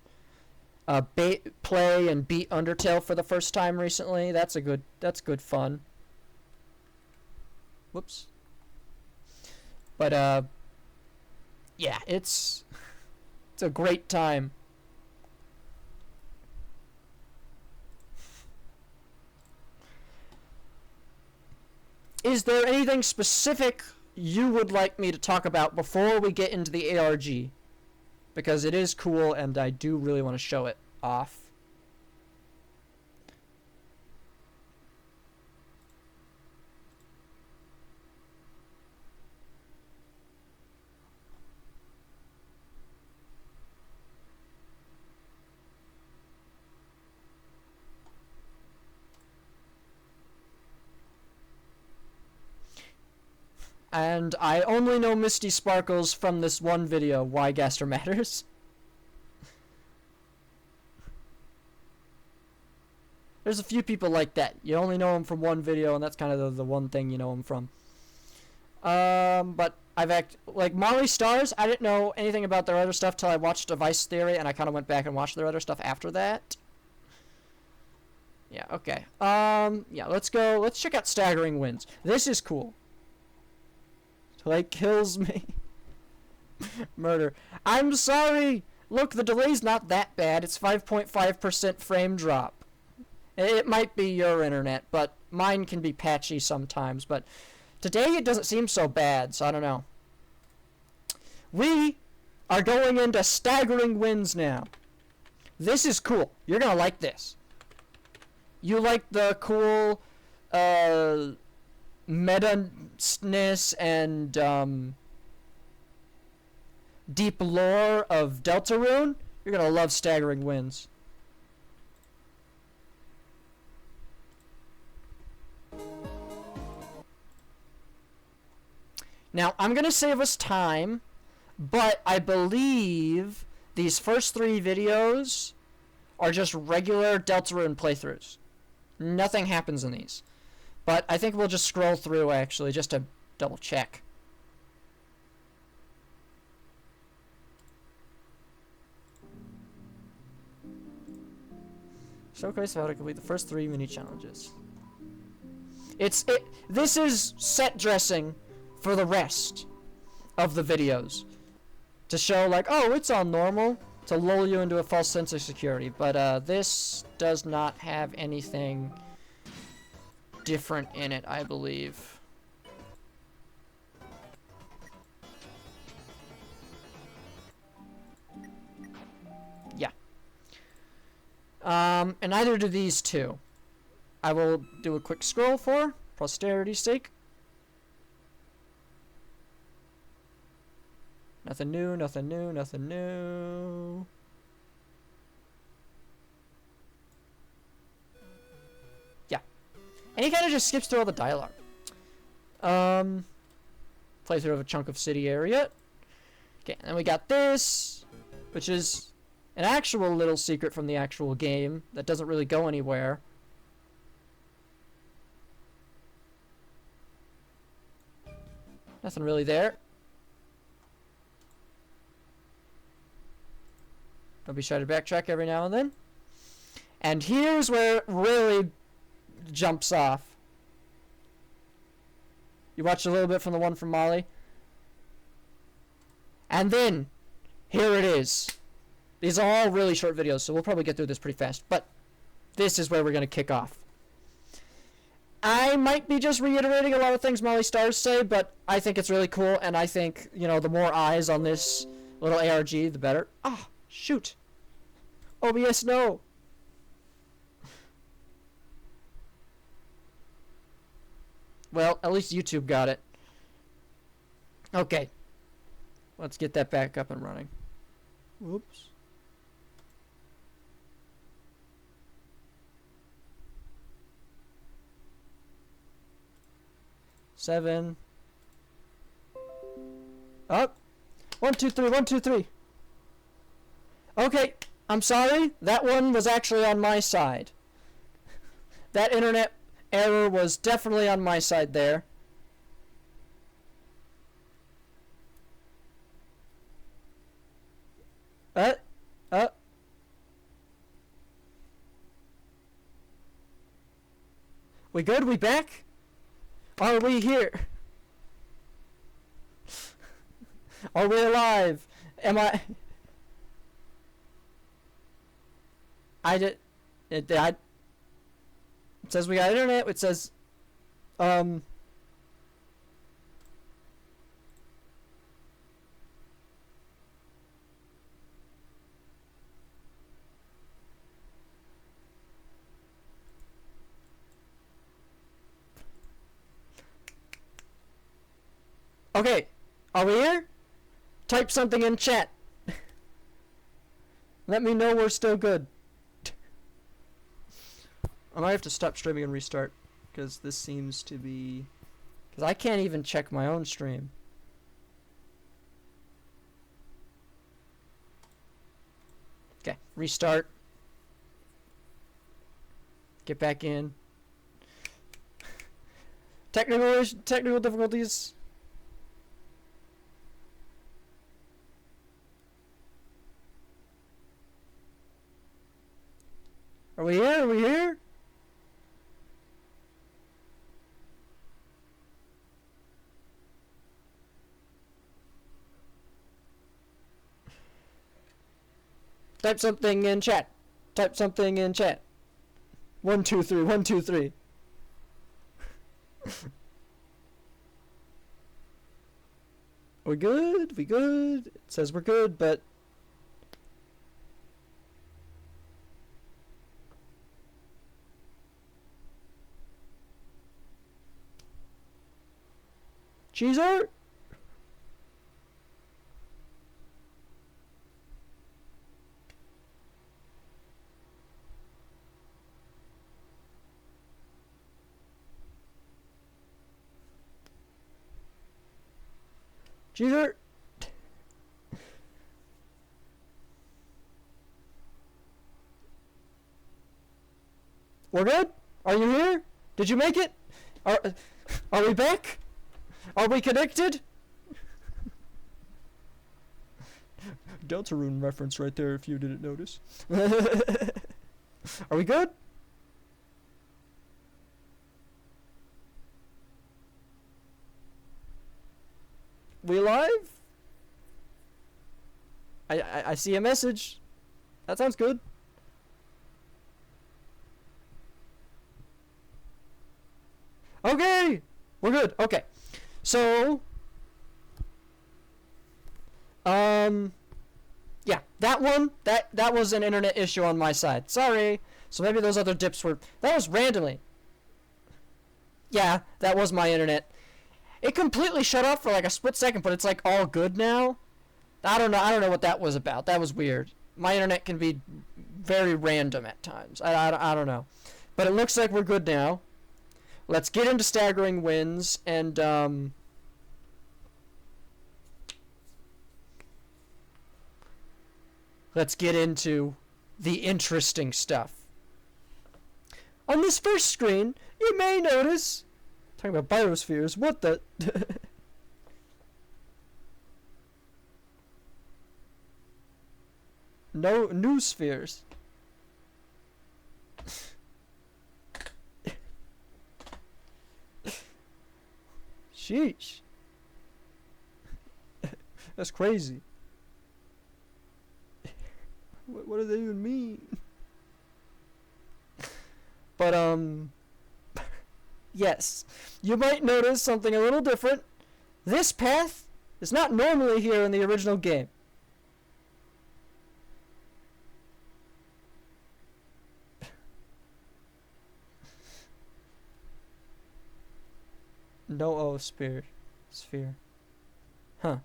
play and beat Undertale for the first time recently. That's good fun. Whoops. But yeah, it's a great time. Is there anything specific you would like me to talk about before we get into the ARG? Because it is cool and I do really want to show it off. And I only know Misty Sparkles from this one video, Why Gaster Matters. There's a few people like that. You only know them from one video, and that's kind of the one thing you know them from. But like Molly Stars, I didn't know anything about their other stuff till I watched Device Theory, and I kind of went back and watched their other stuff after that. Yeah, okay. Yeah, let's check out Staggering Winds. This is cool. Like, kills me. Murder. I'm sorry! Look, the delay's not that bad. It's 5.5% frame drop. It might be your internet, but mine can be patchy sometimes. But today it doesn't seem so bad, so I don't know. We are going into Staggering Winds now. This is cool. You're gonna like this. You like the cool, meta-ness and, deep lore of Deltarune? You're gonna love Staggering Winds. Now, I'm gonna save us time, but I believe these first 3 videos are just regular Deltarune playthroughs. Nothing happens in these. But I think we'll just scroll through, actually, just to double check. Showcase how to complete the first 3 mini challenges. This is set dressing for the rest of the videos. To show, like, oh, it's all normal. To lull you into a false sense of security. But this does not have anything different in it, I believe. Yeah. And neither do these two. I will do a quick scroll for posterity's sake. Nothing new, nothing new, nothing new. Yeah. And he kind of just skips through all the dialogue. Playthrough of a chunk of city area. Okay, and then we got this, which is an actual little secret from the actual game that doesn't really go anywhere. Nothing really there. Don't be shy to backtrack every now and then. And here's where it really jumps off. You watched a little bit from the one from Molly. And then, here it is. These are all really short videos, so we'll probably get through this pretty fast. But this is where we're going to kick off. I might be just reiterating a lot of things Molly Stars say, but I think it's really cool, and I think, you know, the more eyes on this little ARG, the better. Ah, shoot. OBS, no. Well, at least YouTube got it. Okay. Let's get that back up and running. Whoops. Seven. Up. 1, 2, 3. 1, 2, 3. Okay. I'm sorry. That one was actually on my side. That internet error was definitely on my side there. We good? We back? Are we here? Are we alive? Am I... It says we got internet. It says, okay, are we here? Type something in chat. Let me know we're still good. I might have to stop streaming and restart, because this seems to be Because I can't even check my own stream. Okay, restart. Get back in. Technical difficulties. Are we here? Are we here? Type something in chat. Type something in chat. 1, 2, 3. 1, 2, 3. We good? We good? It says we're good, but Cheeser? Cheeser? We're good? Are you here? Did you make it? Are we back? Are we connected? Deltarune reference right there if you didn't notice. Are we good? We live? I see a message. That sounds good. Okay, we're good. Okay, so yeah, that one that was an internet issue on my side. Sorry. So maybe those other dips were that was randomly. Yeah, that was my internet. It completely shut off for like a split second, but it's like all good now. I don't know what that was about. That was weird. My internet can be very random at times. I don't know. But it looks like we're good now. Let's get into staggering wins and let's get into the interesting stuff. On this first screen, you may notice talking about biospheres. What the? No new spheres. Sheesh. That's crazy. What do they even mean? But yes, you might notice something a little different. This path is not normally here in the original game. No O sphere. Huh.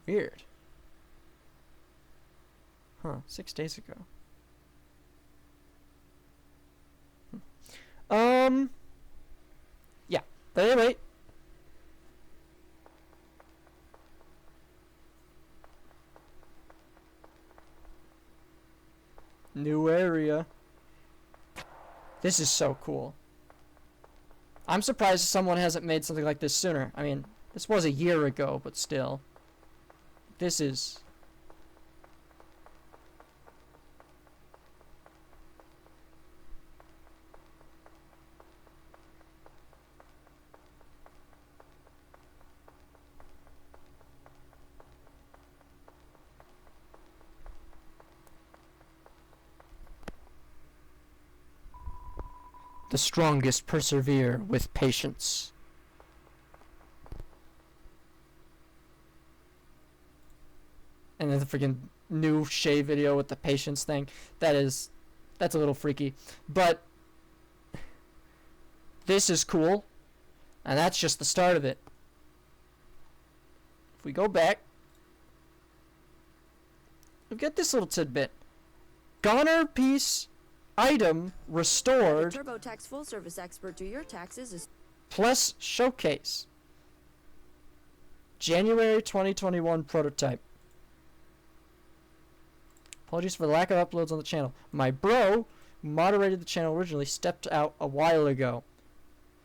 Weird. Huh, 6 days ago. Yeah. But anyway. New area. This is so cool. I'm surprised someone hasn't made something like this sooner. I mean, this was a year ago, but still. This is... The strongest persevere with patience. And then the freaking new shave video with the patience thing. That's a little freaky. But this is cool. And that's just the start of it. If we go back, we've got this little tidbit. Goner piece item restored TurboTax full service expert to your taxes is plus showcase. January 2021 prototype. Apologies for the lack of uploads on the channel. My bro, who moderated the channel originally, stepped out a while ago.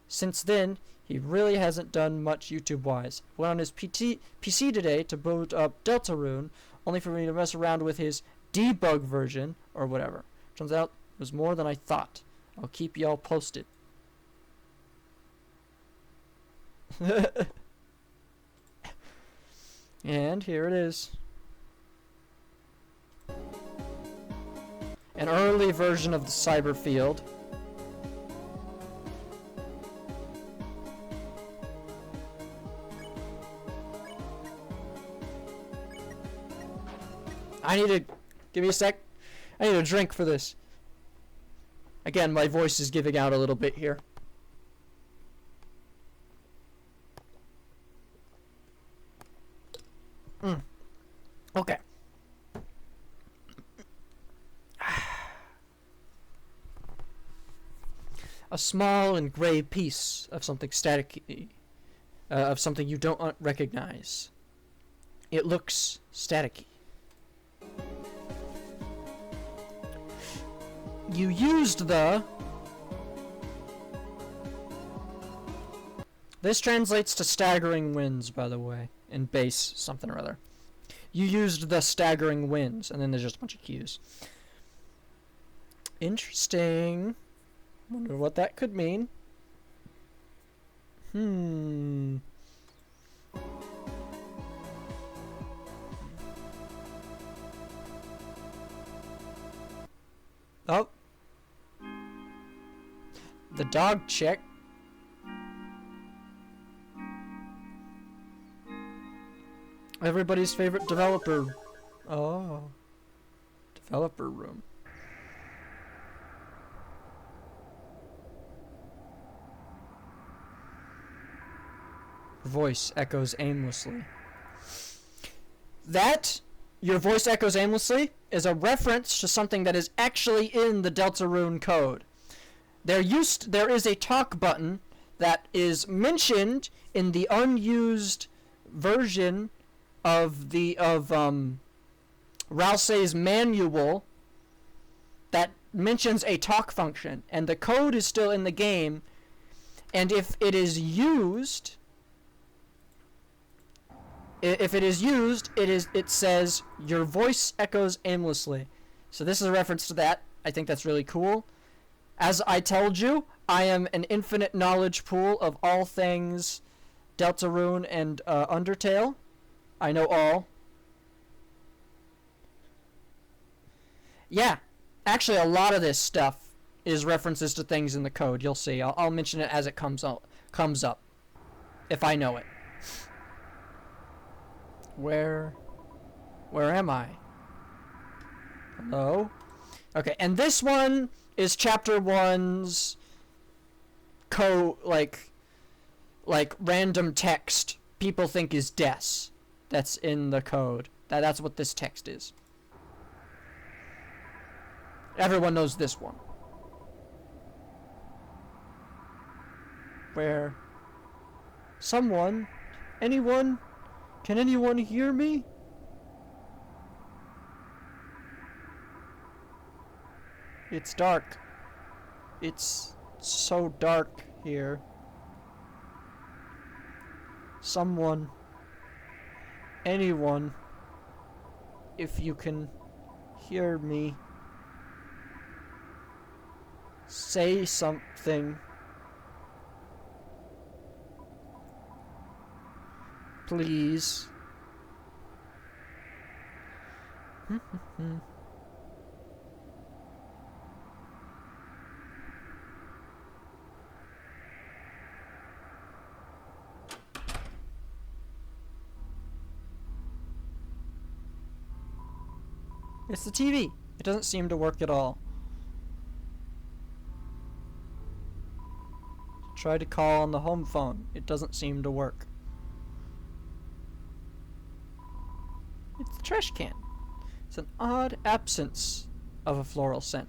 Since then, he really hasn't done much YouTube-wise. Went on his PC today to boot up Deltarune, only for me to mess around with his debug version, or whatever. Turns out it was more than I thought. I'll keep y'all posted. And here it is. An early version of the cyber field. I need to... Give me a sec. I need a drink for this. Again, my voice is giving out a little bit here. Okay. A small and gray piece of something staticky, of something you don't recognize. It looks staticky. You used the... This translates to staggering winds, by the way, in base something or other. You used the staggering winds, and then there's just a bunch of cues. Interesting. Wonder what that could mean. Oh. The dog chick. Everybody's favorite developer. Oh. Developer room. Your voice echoes aimlessly. That, your voice echoes aimlessly, is a reference to something that is actually in the Deltarune code. There is a talk button that is mentioned in the unused version of Ralsei's manual that mentions a talk function, and the code is still in the game, and if it is used, it says your voice echoes aimlessly. So this is a reference to that. I think that's really cool. As I told you, I am an infinite knowledge pool of all things Deltarune and Undertale. I know all. Yeah, actually a lot of this stuff is references to things in the code. You'll see. I'll mention it as it comes up, if I know it. Where am I? Hello? Okay, and this one is chapter 1's like random text people think is des. That's in the code. That's what this text is. Everyone knows this one. Where someone, anyone, can anyone hear me? It's dark. It's so dark here. Someone, anyone, if you can hear me, say something. Please. It's the TV. It doesn't seem to work at all. Try to call on the home phone. It doesn't seem to work. It's the trash can. It's an odd absence of a floral scent.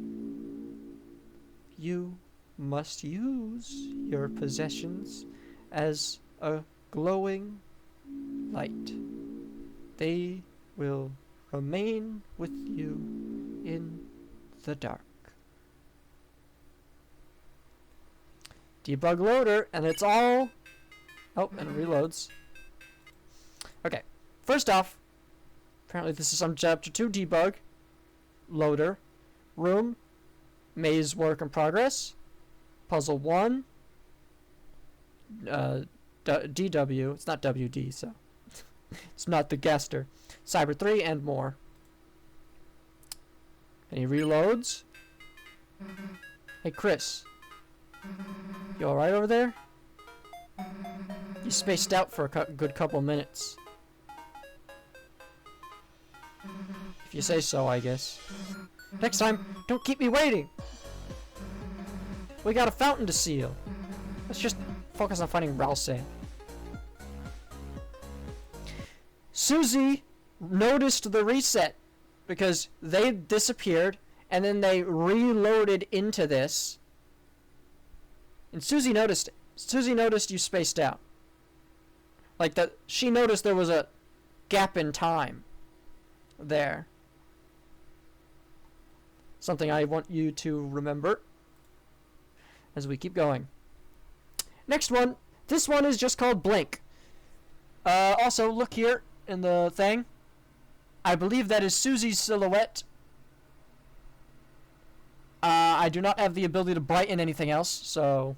you must use your possessions as a glowing light. They will remain with you in the dark. Debug loader, and it's all... Oh, and it reloads. Okay, first off, apparently this is some chapter 2 debug. Loader. Room. Maze work in progress. Puzzle 1. DW. It's not WD, so... it's not the Gaster. Cyber 3 and more. And he reloads. Hey, Chris. You alright over there? You spaced out for a good couple minutes. If you say so, I guess. Next time, don't keep me waiting! We got a fountain to seal. Let's just focus on finding Ralsei. Susie noticed the reset because they disappeared and then they reloaded into this. And Susie noticed it. Susie noticed you spaced out. Like that, she noticed there was a gap in time there. Something I want you to remember as we keep going. Next one. This one is just called Blink. Also, look here in the thing. I believe that is Susie's silhouette. I do not have the ability to brighten anything else, so...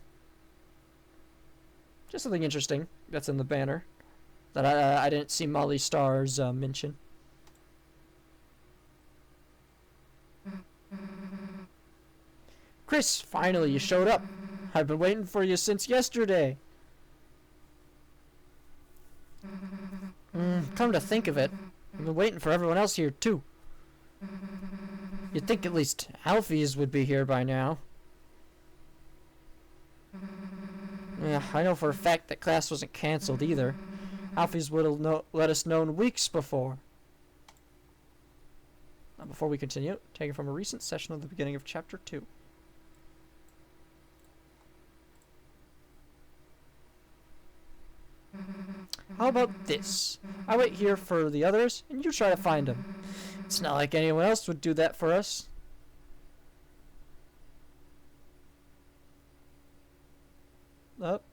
just something interesting that's in the banner that I didn't see Molly Star's mention. Chris, finally you showed up. I've been waiting for you since yesterday. Come to think of it, I've been waiting for everyone else here too. You'd think at least Alfie's would be here by now. Yeah, I know for a fact that class wasn't cancelled either. Alfie's would have let us know weeks before. Now, before we continue, taken from a recent session at the beginning of Chapter 2. How about this? I wait here for the others, and you try to find them. It's not like anyone else would do that for us. Up.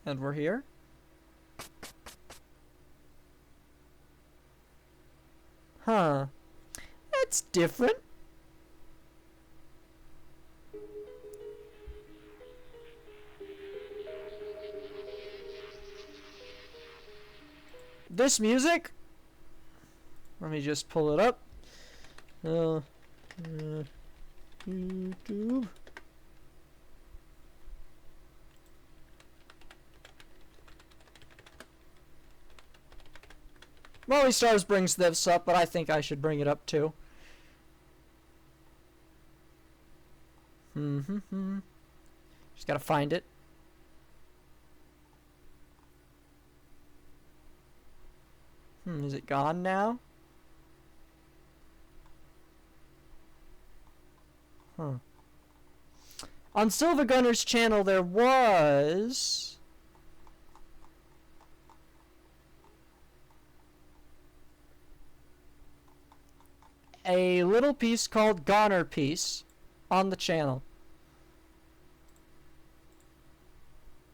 And we're here. Huh. That's different. This music? Let me just pull it up. YouTube. Molly Stars brings this up, but I think I should bring it up too. Just gotta find it. Is it gone now? On Silver Gunner's channel there was... a little piece called Goner Piece on the channel.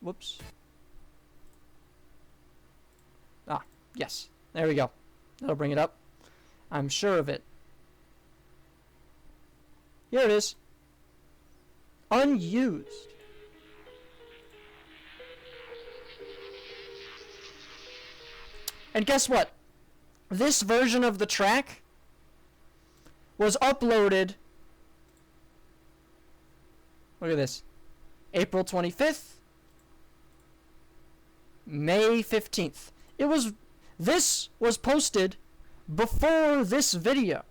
Whoops. Ah, yes. There we go. That'll bring it up. I'm sure of it. Here it is. Unused. And guess what? This version of the track was uploaded, look at this, April 25th, May 15th. This was posted before this video.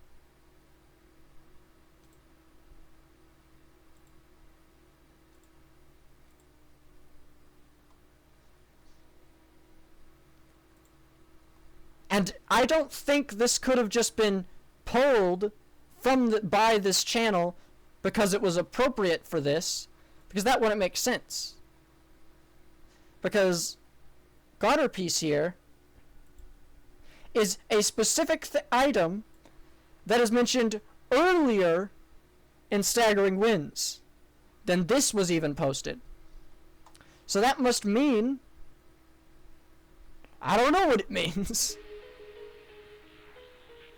And I don't think this could have just been pulled from by this channel because it was appropriate for this, because that wouldn't make sense. Because Goddard piece here is a specific item that is mentioned earlier in Staggering Winds than this was even posted. So that must mean, I don't know what it means.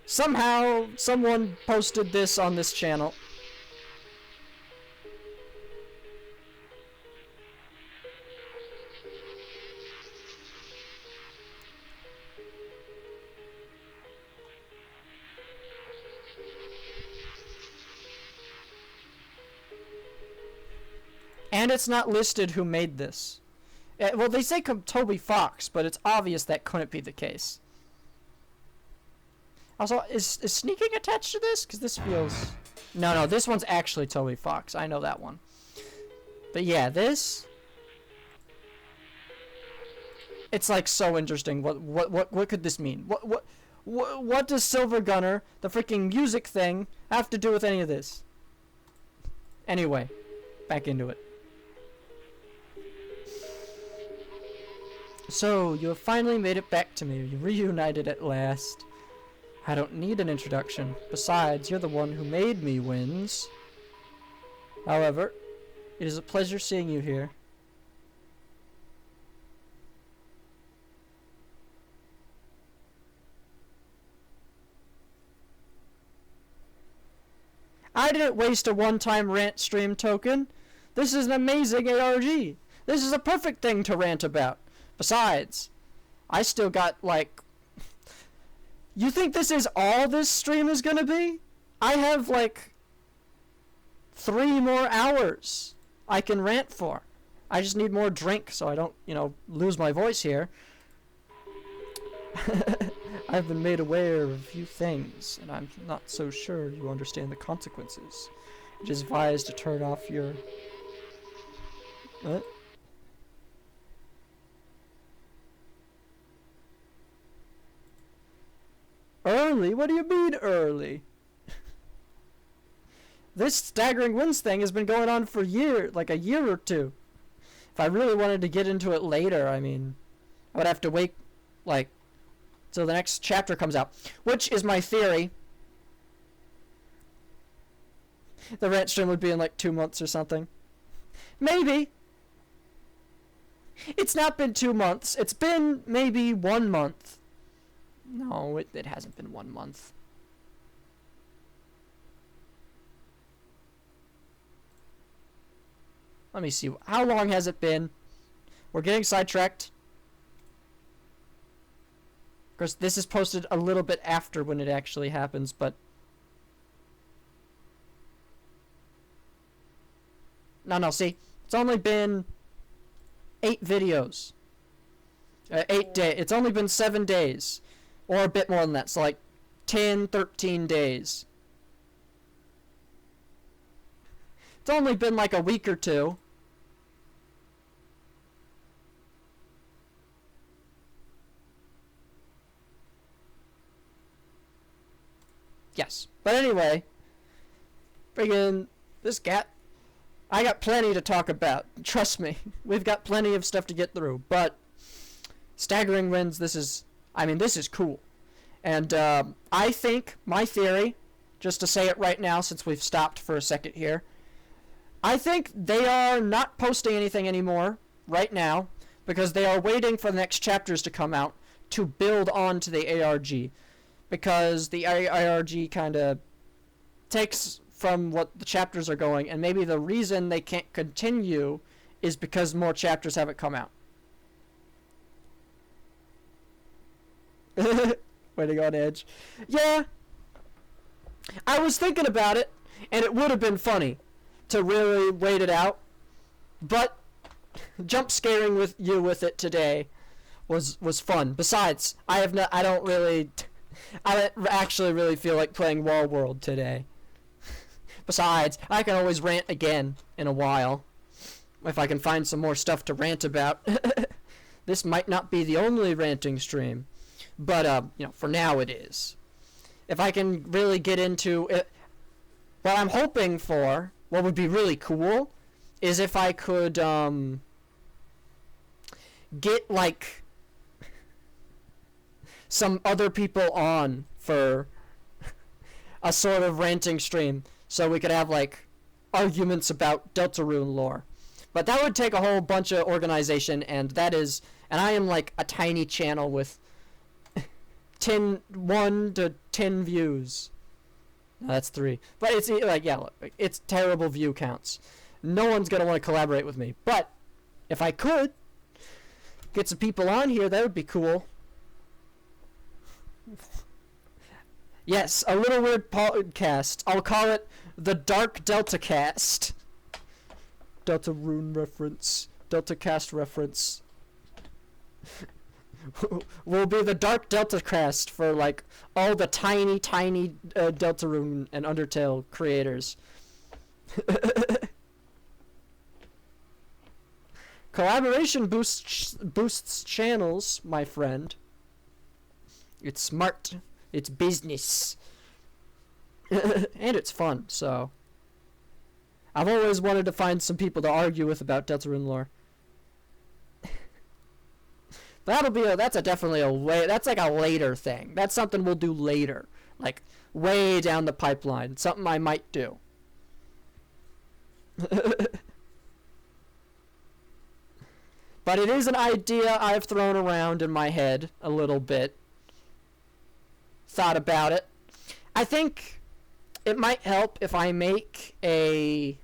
Somehow, someone posted this on this channel. And it's not listed who made this. Well, they say Toby Fox, but it's obvious that couldn't be the case. Also, is sneaking attached to this? Because this feels... No, this one's actually Toby Fox. I know that one. But yeah, this... It's like so interesting. What could this mean? What does Silver Gunner, the freaking music thing, have to do with any of this? Anyway, back into it. So, you have finally made it back to me. You reunited at last. I don't need an introduction. Besides, you're the one who made me, Winds. However, it is a pleasure seeing you here. I didn't waste a one-time rant stream token. This is an amazing ARG. This is a perfect thing to rant about. Besides, I still got, like... You think this is all this stream is gonna be? I have, like, 3 more hours I can rant for. I just need more drink so I don't, lose my voice here. I've been made aware of a few things, and I'm not so sure you understand the consequences. It is advised to turn off your... What? Early? What do you mean early? This Staggering Winds thing has been going on for a year or two. If I really wanted to get into it later, I mean, I would have to wait, till the next chapter comes out. Which is my theory. The rant stream would be in 2 months or something. Maybe. It's not been 2 months. It's been maybe 1 month. No, it hasn't been 1 month. Let me see. How long has it been? We're getting sidetracked. Of course, this is posted a little bit after when it actually happens, but... No, see? It's only been 8 videos. 8 days. It's only been 7 days. Or a bit more than that. So 10, 13 days. It's only been a week or two. Yes. But anyway, friggin' this cat. I got plenty to talk about. Trust me. We've got plenty of stuff to get through. But Staggering Winds, this is cool. And I think, my theory, just to say it right now since we've stopped for a second here, I think they are not posting anything anymore right now because they are waiting for the next chapters to come out to build on to the ARG. Because the ARG kind of takes from what the chapters are going, and maybe the reason they can't continue is because more chapters haven't come out. Waiting on edge. Yeah. I was thinking about it, and it would have been funny to really wait it out. But jump scaring with you with it today was fun. Besides, I don't actually really feel like playing Wall World today. Besides, I can always rant again in a while if I can find some more stuff to rant about. This might not be the only ranting stream. But, for now it is. If I can really get into it, what I'm hoping for, what would be really cool, is if I could get like some other people on for a sort of ranting stream, so we could have like arguments about Deltarune lore. But that would take a whole bunch of organization, and I am like a tiny channel with 1 to 10 views. No, that's 3. But it's like, yeah, look, it's terrible view counts. No one's gonna want to collaborate with me. But if I could get some people on here, that would be cool. Yes, a little weird podcast. I'll call it the Dark Delta Cast. Deltarune reference. Delta Cast reference. Will be the Dark Delta Cast for like all the tiny Deltarune and Undertale creators. Collaboration boosts channels, my friend. It's smart. It's business. And it's fun, so. I've always wanted to find some people to argue with about Deltarune lore. That's like a later thing. That's something we'll do later. Like, way down the pipeline. Something I might do. But it is an idea I've thrown around in my head a little bit. Thought about it. I think it might help if I make a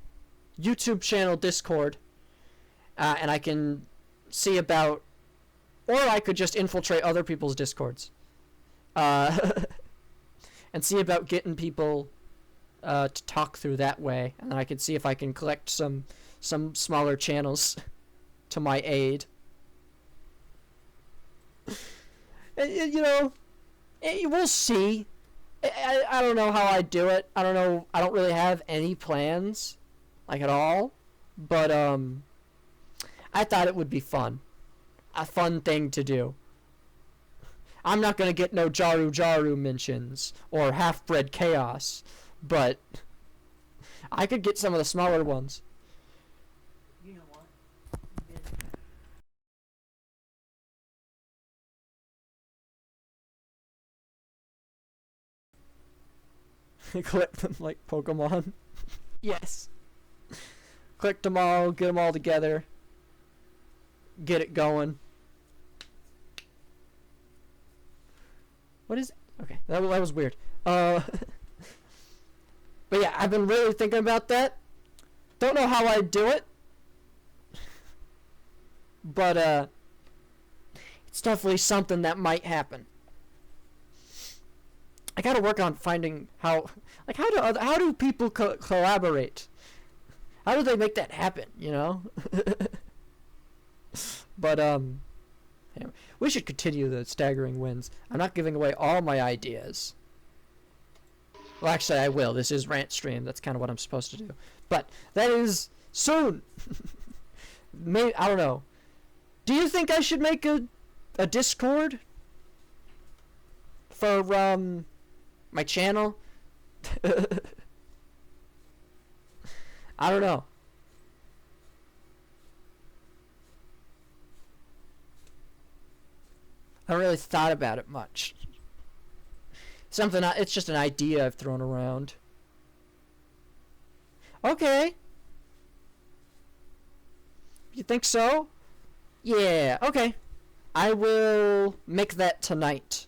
YouTube channel Discord, and I can see about, or I could just infiltrate other people's Discords, and see about getting people to talk through that way, and then I can see if I can collect some smaller channels to my aid. You know, we'll see. I don't know how I do it. I don't know. I don't really have any plans, like at all. But I thought it would be fun, a fun thing to do. I'm not gonna get no Jaru mentions or half-bred chaos, but I could get some of the smaller ones. You know what? Collect them like Pokemon. Yes. Collect them all, get them all together. Get it going. What is it? Okay, that was weird. But yeah, I've been really thinking about that. Don't know how I'd do it. But it's definitely something that might happen. I gotta work on finding how do people collaborate? How do they make that happen, you know? But anyway, we should continue the staggering wins. I'm not giving away all my ideas. Well, actually, I will. This is Rant Stream. That's kind of what I'm supposed to do. But that is soon. Maybe, I don't know. Do you think I should make a Discord for my channel? I don't know. I haven't really thought about it much. It's just an idea I've thrown around. Okay. You think so? Yeah, okay. I will make that tonight.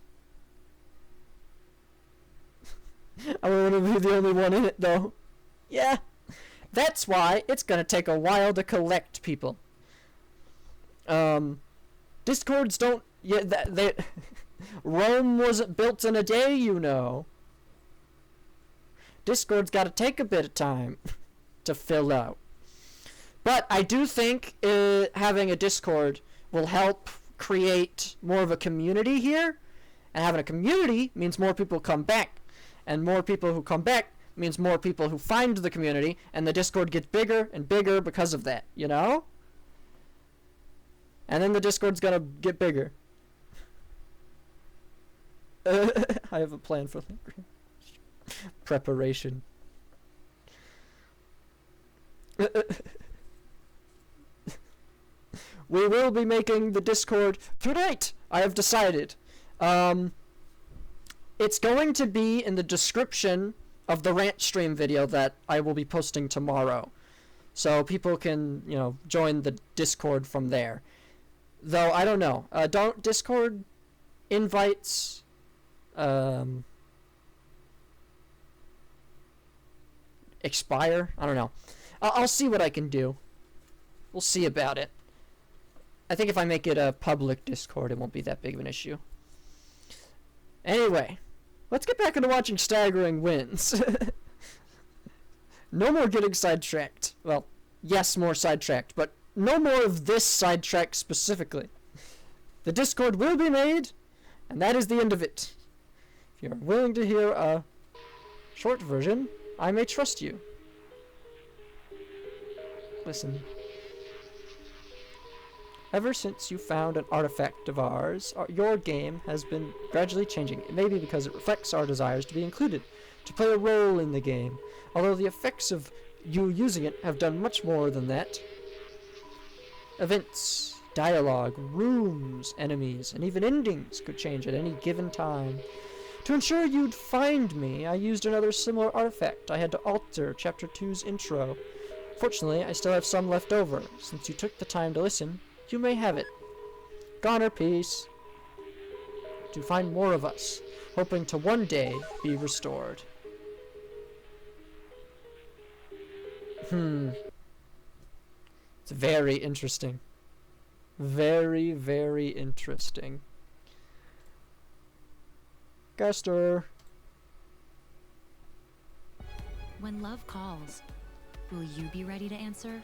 I want to be the only one in it, though. Yeah. That's why it's gonna take a while to collect people. Discords don't... Yeah, they... Rome wasn't built in a day, you know. Discord's gotta take a bit of time to fill out. But I do think having a Discord will help create more of a community here. And having a community means more people come back. And more people who come back means more people who find the community. And the Discord gets bigger and bigger because of that, you know? And then the Discord's gonna get bigger. I have a plan for preparation. We will be making the Discord tonight. I have decided. It's going to be in the description of the Rant stream video that I will be posting tomorrow. So people can, join the Discord from there. Though, I don't know. Don't Discord invites, expire? I don't know. I'll see what I can do. We'll see about it. I think if I make it a public Discord, it won't be that big of an issue. Anyway, let's get back into watching Staggering Wins. No more getting sidetracked. Well, yes, more sidetracked, but no more of this sidetrack specifically. The Discord will be made, and that is the end of it. If you're willing to hear a short version, I may trust you. Listen. Ever since you found an artifact of ours, your game has been gradually changing. It may be because it reflects our desires to be included, to play a role in the game, although the effects of you using it have done much more than that. Events, dialogue, rooms, enemies, and even endings could change at any given time. To ensure you'd find me, I used another similar artifact. I had to alter Chapter 2's intro. Fortunately, I still have some left over. Since you took the time to listen, you may have it. Goner piece. To find more of us, hoping to one day be restored. It's very interesting. Very, very interesting. Gaster. When love calls, will you be ready to answer?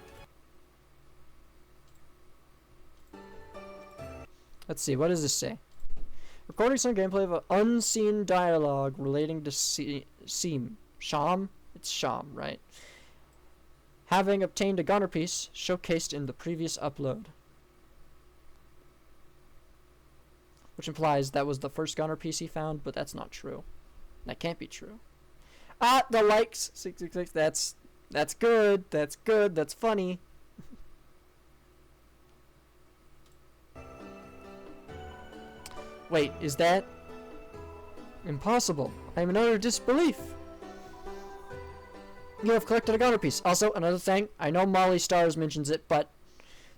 Let's see, what does this say? Recording some gameplay of an unseen dialogue relating to Sham? It's Sham, right? Having obtained a Goner piece showcased in the previous upload. Which implies that was the first Goner piece he found, but that's not true. That can't be true. The likes! 666, that's good, that's good, that's funny. Wait, is that impossible? I am in utter disbelief. You have collected a Goner piece. Also, another thing, I know Molly Stars mentions it, but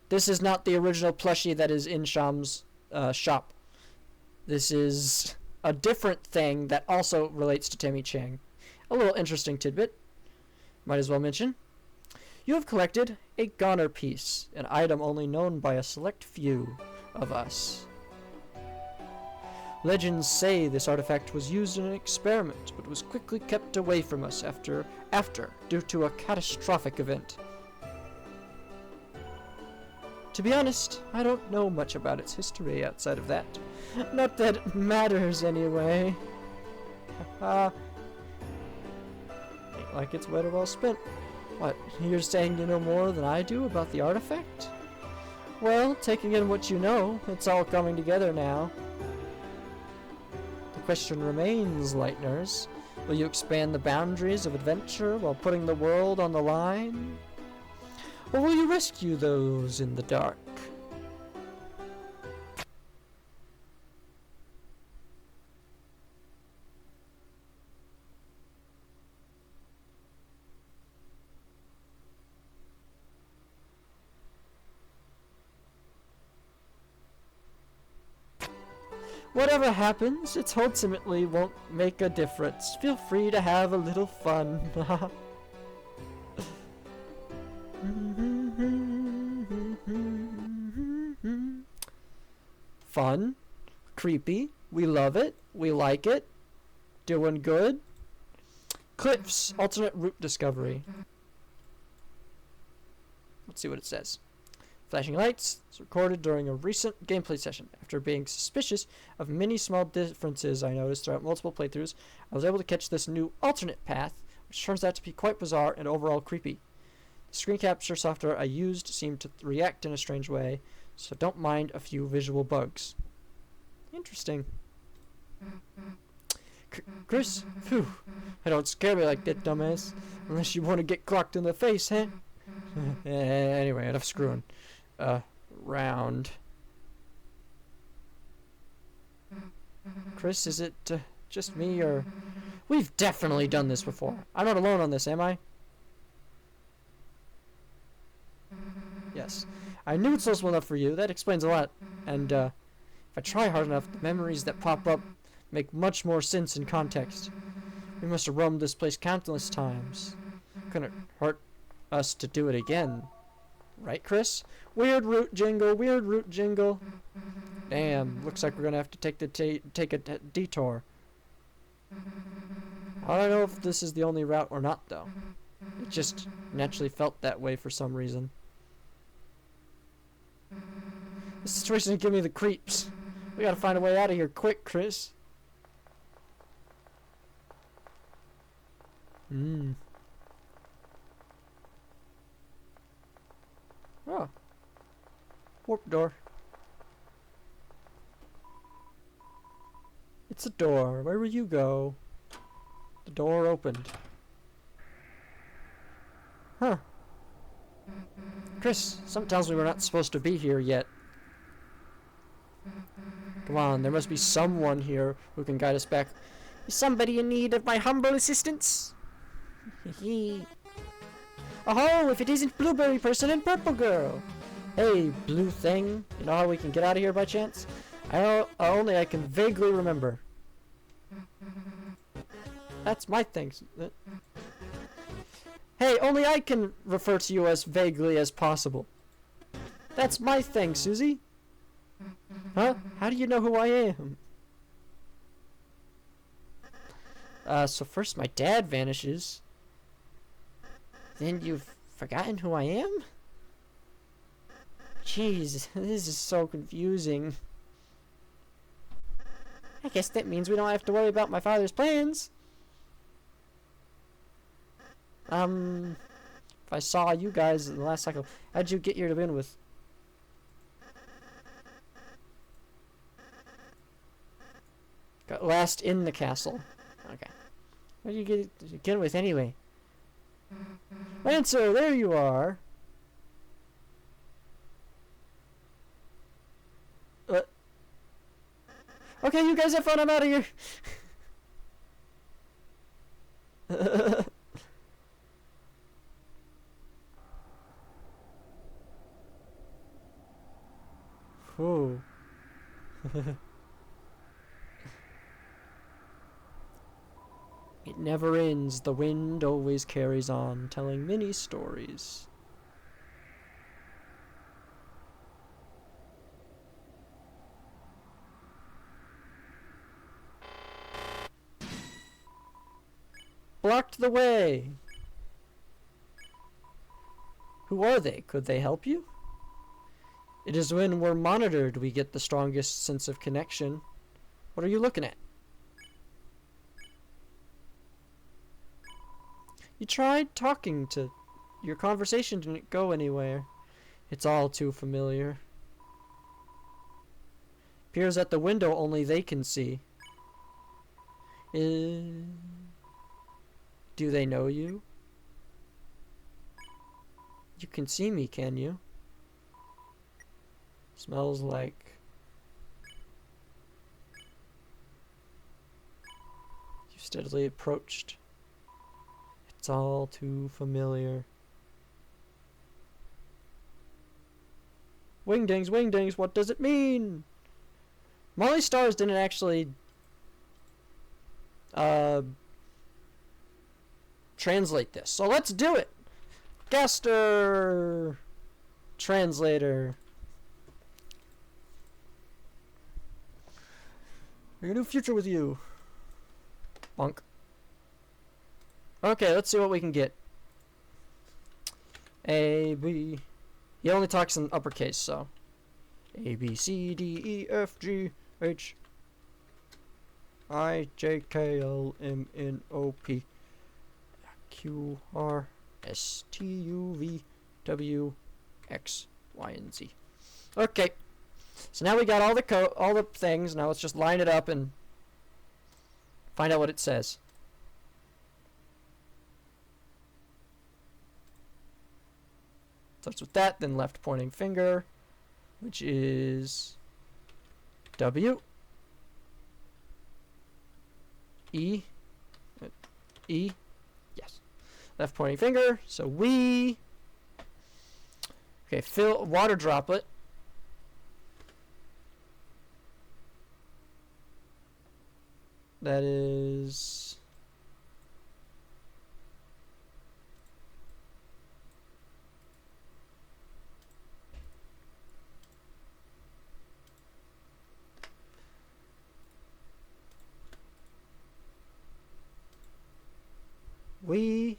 this is not the original plushie that is in Sham's shop. This is a different thing that also relates to Timmy Chang. A little interesting tidbit. Might as well mention. You have collected a Goner piece, an item only known by a select few of us. Legends say this artifact was used in an experiment, but was quickly kept away from us after due to a catastrophic event. To be honest, I don't know much about its history outside of that. Not that it matters anyway. Ain't like it's better well spent. What, you're saying you know more than I do about the artifact? Well, taking in what you know, it's all coming together now. The question remains, Lightners. Will you expand the boundaries of adventure while putting the world on the line? Or will you rescue those in the dark? Whatever happens, it ultimately won't make a difference. Feel free to have a little fun. Fun. Creepy. We love it. We like it. Doing good. Cliffs. Alternate route discovery. Let's see what it says. Flashing lights. It's recorded during a recent gameplay session. After being suspicious of many small differences I noticed throughout multiple playthroughs, I was able to catch this new alternate path, which turns out to be quite bizarre and overall creepy. The screen capture software I used seemed to react in a strange way, so don't mind a few visual bugs. Interesting. Chris? Phew. I don't scare me like that, dumbass. Unless you want to get clocked in the face, huh? Anyway, enough screwing. Round. Chris, is it just me, or... We've definitely done this before. I'm not alone on this, am I? Yes. I knew it's social enough for you. That explains a lot. And, if I try hard enough, the memories that pop up make much more sense in context. We must have roamed this place countless times. Couldn't hurt us to do it again. Right, Chris? Weird route jingle, weird route jingle. Damn, looks like we're gonna have to take take a detour. I don't know if this is the only route or not, though. It just naturally felt that way for some reason. This situation is giving me the creeps. We gotta find a way out of here quick, Chris. Oh. Warp door. It's a door. Where will you go? The door opened. Huh. Chris, something tells me we're not supposed to be here yet. Come on, there must be someone here who can guide us back. Is somebody in need of my humble assistance? Oh, if it isn't Blueberry Person and Purple Girl! Hey, blue thing, you know how we can get out of here by chance? Only I can vaguely remember. That's my thing. Hey, only I can refer to you as vaguely as possible. That's my thing, Susie. Huh? How do you know who I am? So first my dad vanishes. Then you've forgotten who I am? Jeez, this is so confusing. I guess that means we don't have to worry about my father's plans. If I saw you guys in the last cycle, how'd you get here to begin with? Got last in the castle. Okay. What did you get to begin with anyway? Answer, there you are. Okay, you guys have fun, I'm out of here. Whoa. It never ends. The wind always carries on, telling many stories. Blocked the way. Who are they? Could they help you? It is when we're monitored we get the strongest sense of connection. What are you looking at? You tried talking to... Your conversation didn't go anywhere. It's all too familiar. Appears at the window only they can see. Do they know you? You can see me, can you? Smells like... You steadily approached. It's all too familiar. Wingdings, what does it mean? Molly Stars didn't actually translate this, so let's do it. Gaster translator. Your new future with you. Bonk. Okay, let's see what we can get. A, B. He only talks in uppercase, so. A, B, C, D, E, F, G, H, I, J, K, L, M, N, O, P, Q, R, S, T, U, V, W, X, Y, and Z. Okay. So now we got all the things. Now let's just line it up and find out what it says. starts with that, then left pointing finger, which is W. E. E. Yes. Left pointing finger. So we. Okay, fill water droplet. That is. We.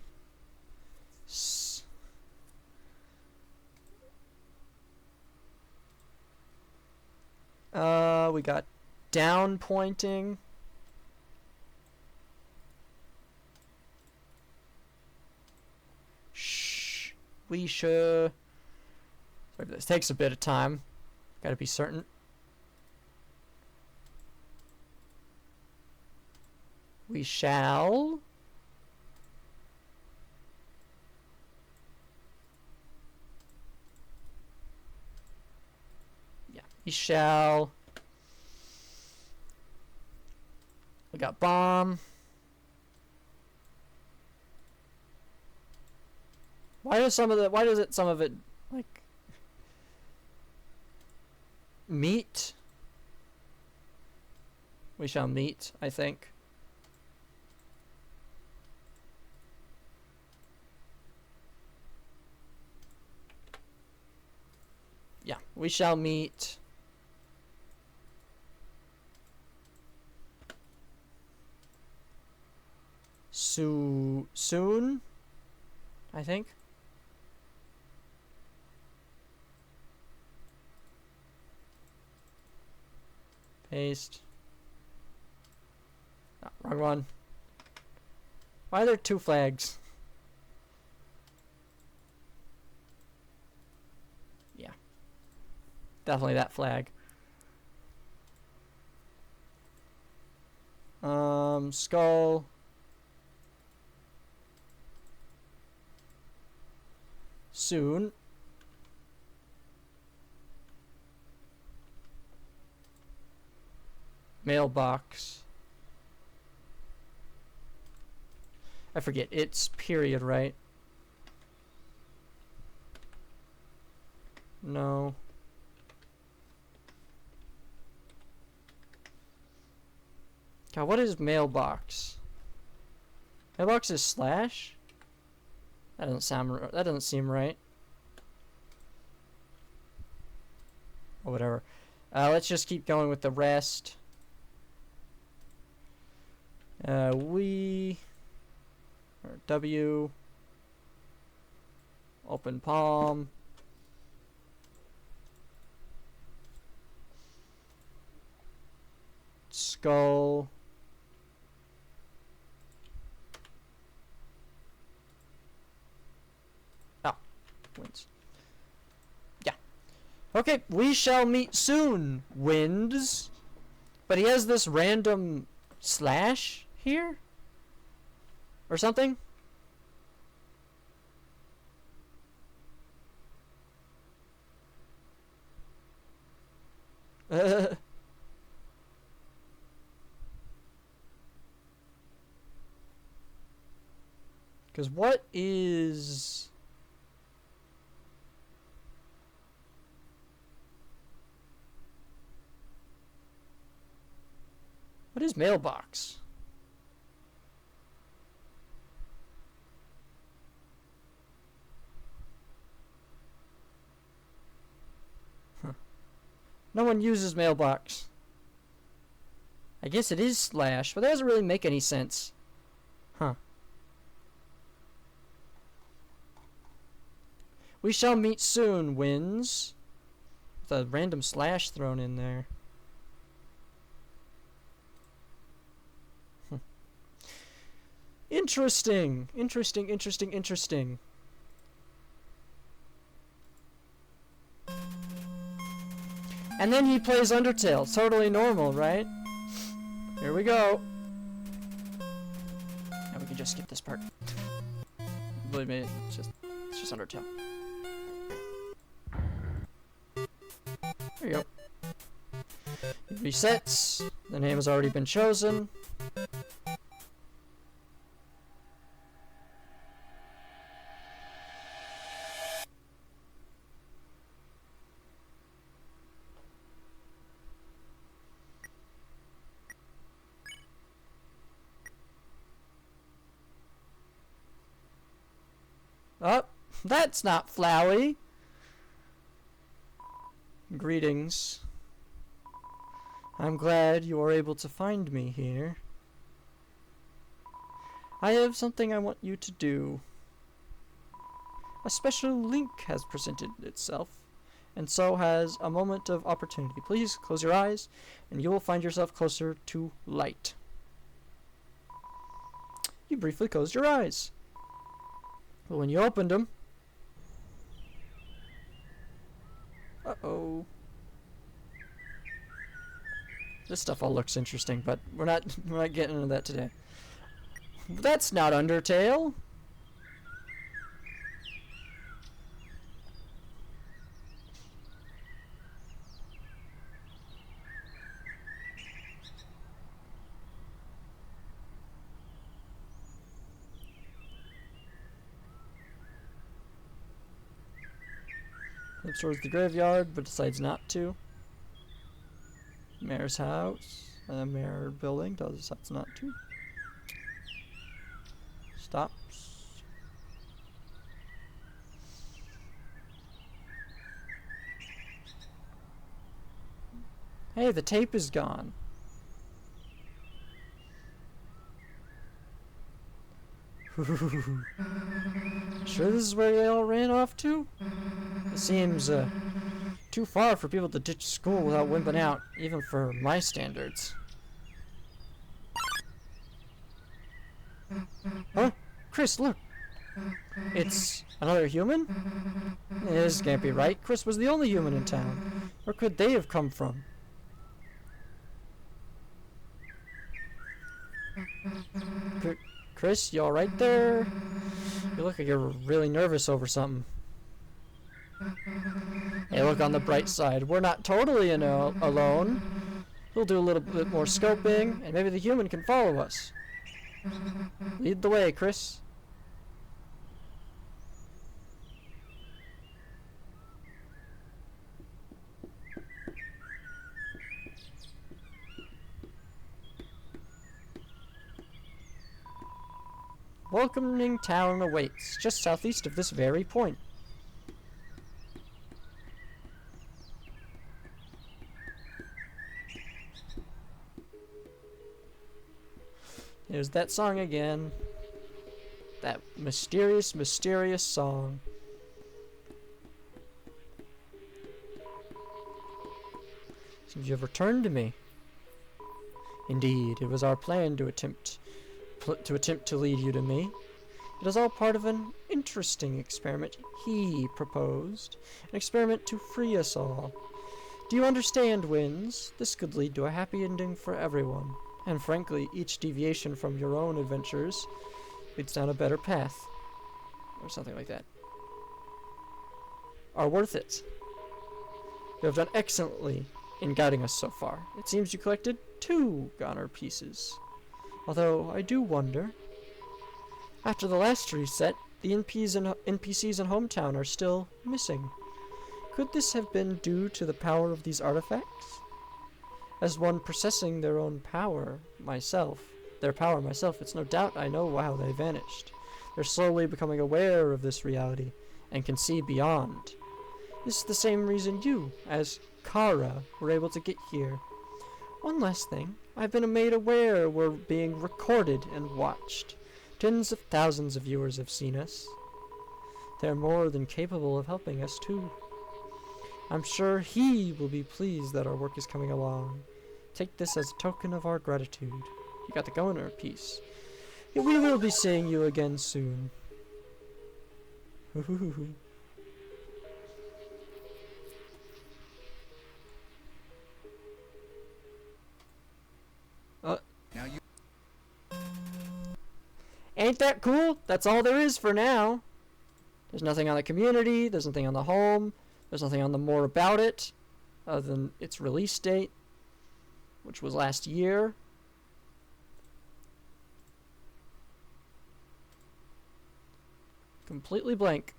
We got down pointing. We should. Sorry, this takes a bit of time. Gotta be certain. We shall. Yeah, we shall. We got bomb. Why does some of it like meet? We shall meet, I think. Yeah, we shall meet. Soon, I think. Paste. Oh, wrong one. Why are there two flags? Yeah. Definitely that flag. Skull. Soon. Mailbox. I forget, it's period, right? No. God, what is mailbox? Mailbox is slash? That doesn't seem right. Or whatever. Let's just keep going with the rest. Or W. Open palm. Skull. Wins. Yeah. Okay, we shall meet soon, winds. But he has this random slash here? Or something? Because what is... What is mailbox? Huh. No one uses mailbox. I guess it is slash, but that doesn't really make any sense. Huh. We shall meet soon, wins. With a random slash thrown in there. Interesting. Interesting. And then he plays Undertale. Totally normal, right? Here we go. Now we can just skip this part. Believe me, it's just Undertale. There you go. It resets. The name has already been chosen. Oh, that's not Flowey. Greetings. I'm glad you are able to find me here. I have something I want you to do. A special link has presented itself, and so has a moment of opportunity. Please close your eyes, and you will find yourself closer to light. You briefly closed your eyes. But when you opened them... Uh-oh. This stuff all looks interesting, but we're not getting into that today. That's not Undertale. Heads towards the graveyard, but decides not to. Mayor's house. Mayor building decides not to. Stops. Hey, the tape is gone. Sure this is where they all ran off to? It seems too far for people to ditch school without wimping out, even for my standards. Huh? Chris, look! It's another human? This can't be right. Chris was the only human in town. Where could they have come from? Chris, you alright there? You look like you're really nervous over something. Hey, look on the bright side. We're not totally alone. We'll do a little bit more scoping, and maybe the human can follow us. Lead the way, Chris. Welcoming town awaits, just southeast of this very point. There's that song again. That mysterious, mysterious song. Seems you have returned to me. Indeed, it was our plan to attempt to lead you to me. It is all part of an interesting experiment he proposed. An experiment to free us all. Do you understand, Winds? This could lead to a happy ending for everyone. And frankly, each deviation from your own adventures leads down a better path. Or something like that. Are worth it. You have done excellently in guiding us so far. It seems you collected 2 Goner pieces. Although, I do wonder. After the last reset, the NPCs in Hometown are still missing. Could this have been due to the power of these artifacts? As one possessing their power myself, it's no doubt I know how they vanished. They're slowly becoming aware of this reality, and can see beyond. This is the same reason you, as Kara, were able to get here. One last thing. I've been made aware we're being recorded and watched. Tens of thousands of viewers have seen us. They're more than capable of helping us, too. I'm sure he will be pleased that our work is coming along. Take this as a token of our gratitude. You got the Goner piece. We will be seeing you again soon. Now you. Ain't that cool? That's all there is for now. There's nothing on the community, there's nothing on the home, there's nothing on the more about it. other than its release date, which was last year. Completely blank.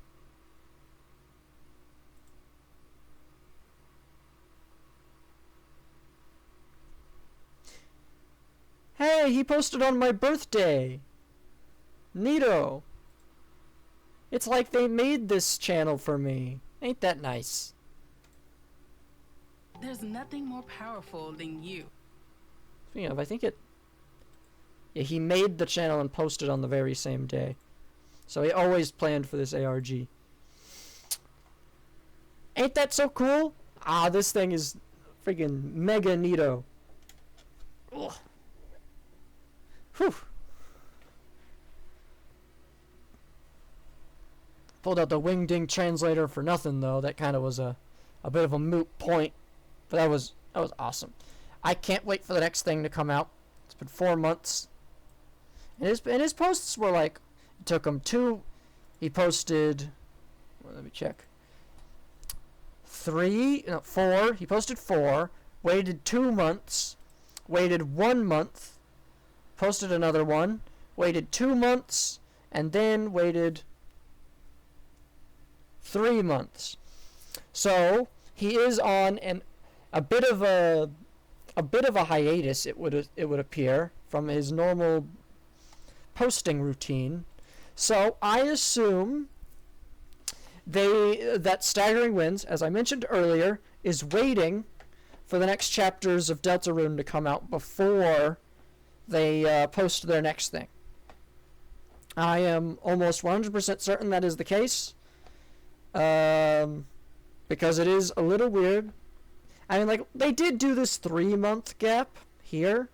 Hey, he posted on my birthday. Neato. It's like they made this channel for me. Ain't that nice? There's nothing more powerful than you. Speaking of, I think it... Yeah, he made the channel and posted on the very same day. So he always planned for this ARG. Ain't that so cool? Ah, this thing is freaking mega neato. Ugh. Whew. Pulled out the Wingding translator for nothing though. That kind of was a bit of a moot point, but that was awesome. I can't wait for the next thing to come out. It's been 4 months, and his posts were like, it took him 2. He posted. Well, let me check. 4. He posted 4. Waited 2 months. Waited 1 month. Posted another one. Waited 2 months, and then waited 3 months. So he is on a bit of a hiatus. It would appear from his normal posting routine. So I assume that Staggering Winds, as I mentioned earlier, is waiting for the next chapters of Deltarune to come out before they post their next thing. I am almost 100% certain that is the case. Because it is a little weird. I mean, like, they did do this 3-month gap here.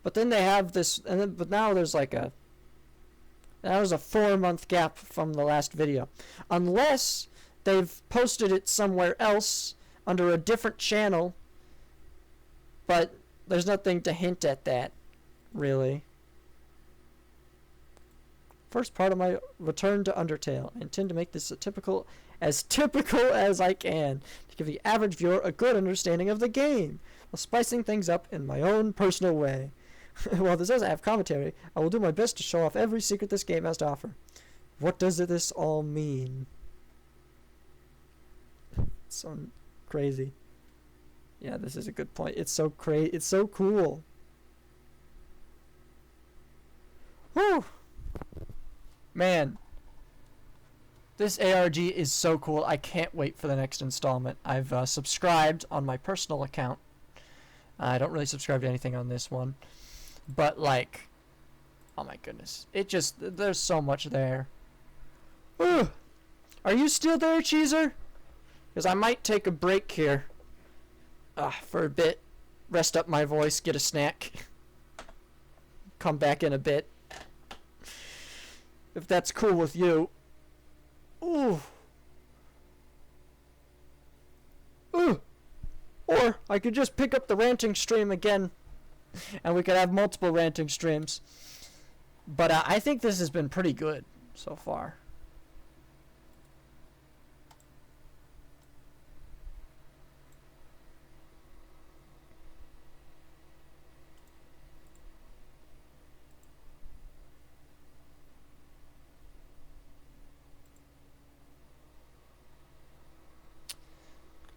But then they have this, but now there's like a 4-month gap from the last video. Unless they've posted it somewhere else under a different channel. But there's nothing to hint at that, really. First part of my return to Undertale. I intend to make this as typical as I can to give the average viewer a good understanding of the game, while spicing things up in my own personal way. While this doesn't have commentary, I will do my best to show off every secret this game has to offer. What does this all mean? So crazy. Yeah, this is a good point. It's so crazy. It's so cool. Whew. Man, this ARG is so cool. I can't wait for the next installment. I've subscribed on my personal account. I don't really subscribe to anything on this one. But, like, oh my goodness. There's so much there. Ooh. Are you still there, Cheezer? Because I might take a break here. For a bit. Rest up my voice, get a snack. Come back in a bit. If that's cool with you. Ooh. Ooh. Or I could just pick up the ranting stream again. And we could have multiple ranting streams. But I think this has been pretty good so far.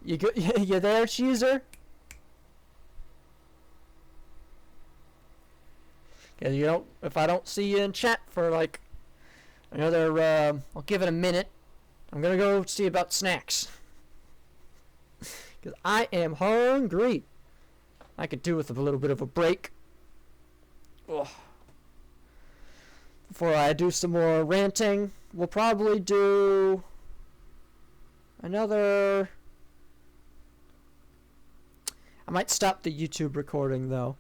You there, Cheezer? Yeah, if I don't see you in chat for like another, I'll give it a minute. I'm gonna go see about snacks. Because I am hungry. I could do with a little bit of a break. Ugh. Before I do some more ranting, we'll probably do another... I might stop the YouTube recording though,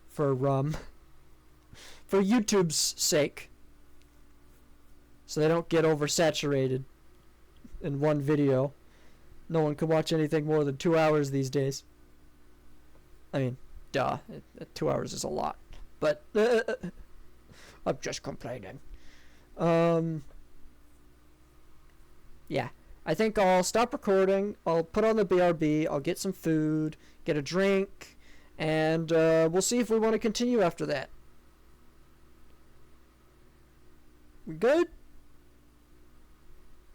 for YouTube's sake, so they don't get oversaturated in one video. No one can watch anything more than 2 hours these days. I mean, duh, 2 hours is a lot, but I'm just complaining. Yeah, I think I'll stop recording. I'll put on the BRB. I'll get some food, get a drink, and we'll see if we want to continue after that. We good?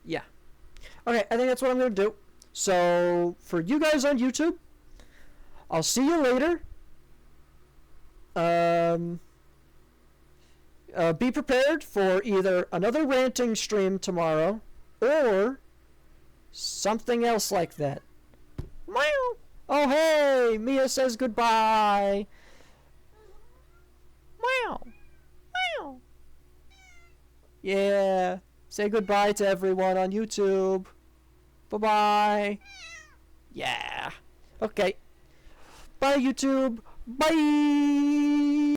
Yeah. Okay, I think that's what I'm going to do. So, for you guys on YouTube, I'll see you later. Be prepared for either another ranting stream tomorrow or something else like that. Meow. Oh, hey, Mia says goodbye. Meow. Meow. Yeah. Say goodbye to everyone on YouTube. Bye-bye. Yeah. Okay. Bye, YouTube. Bye.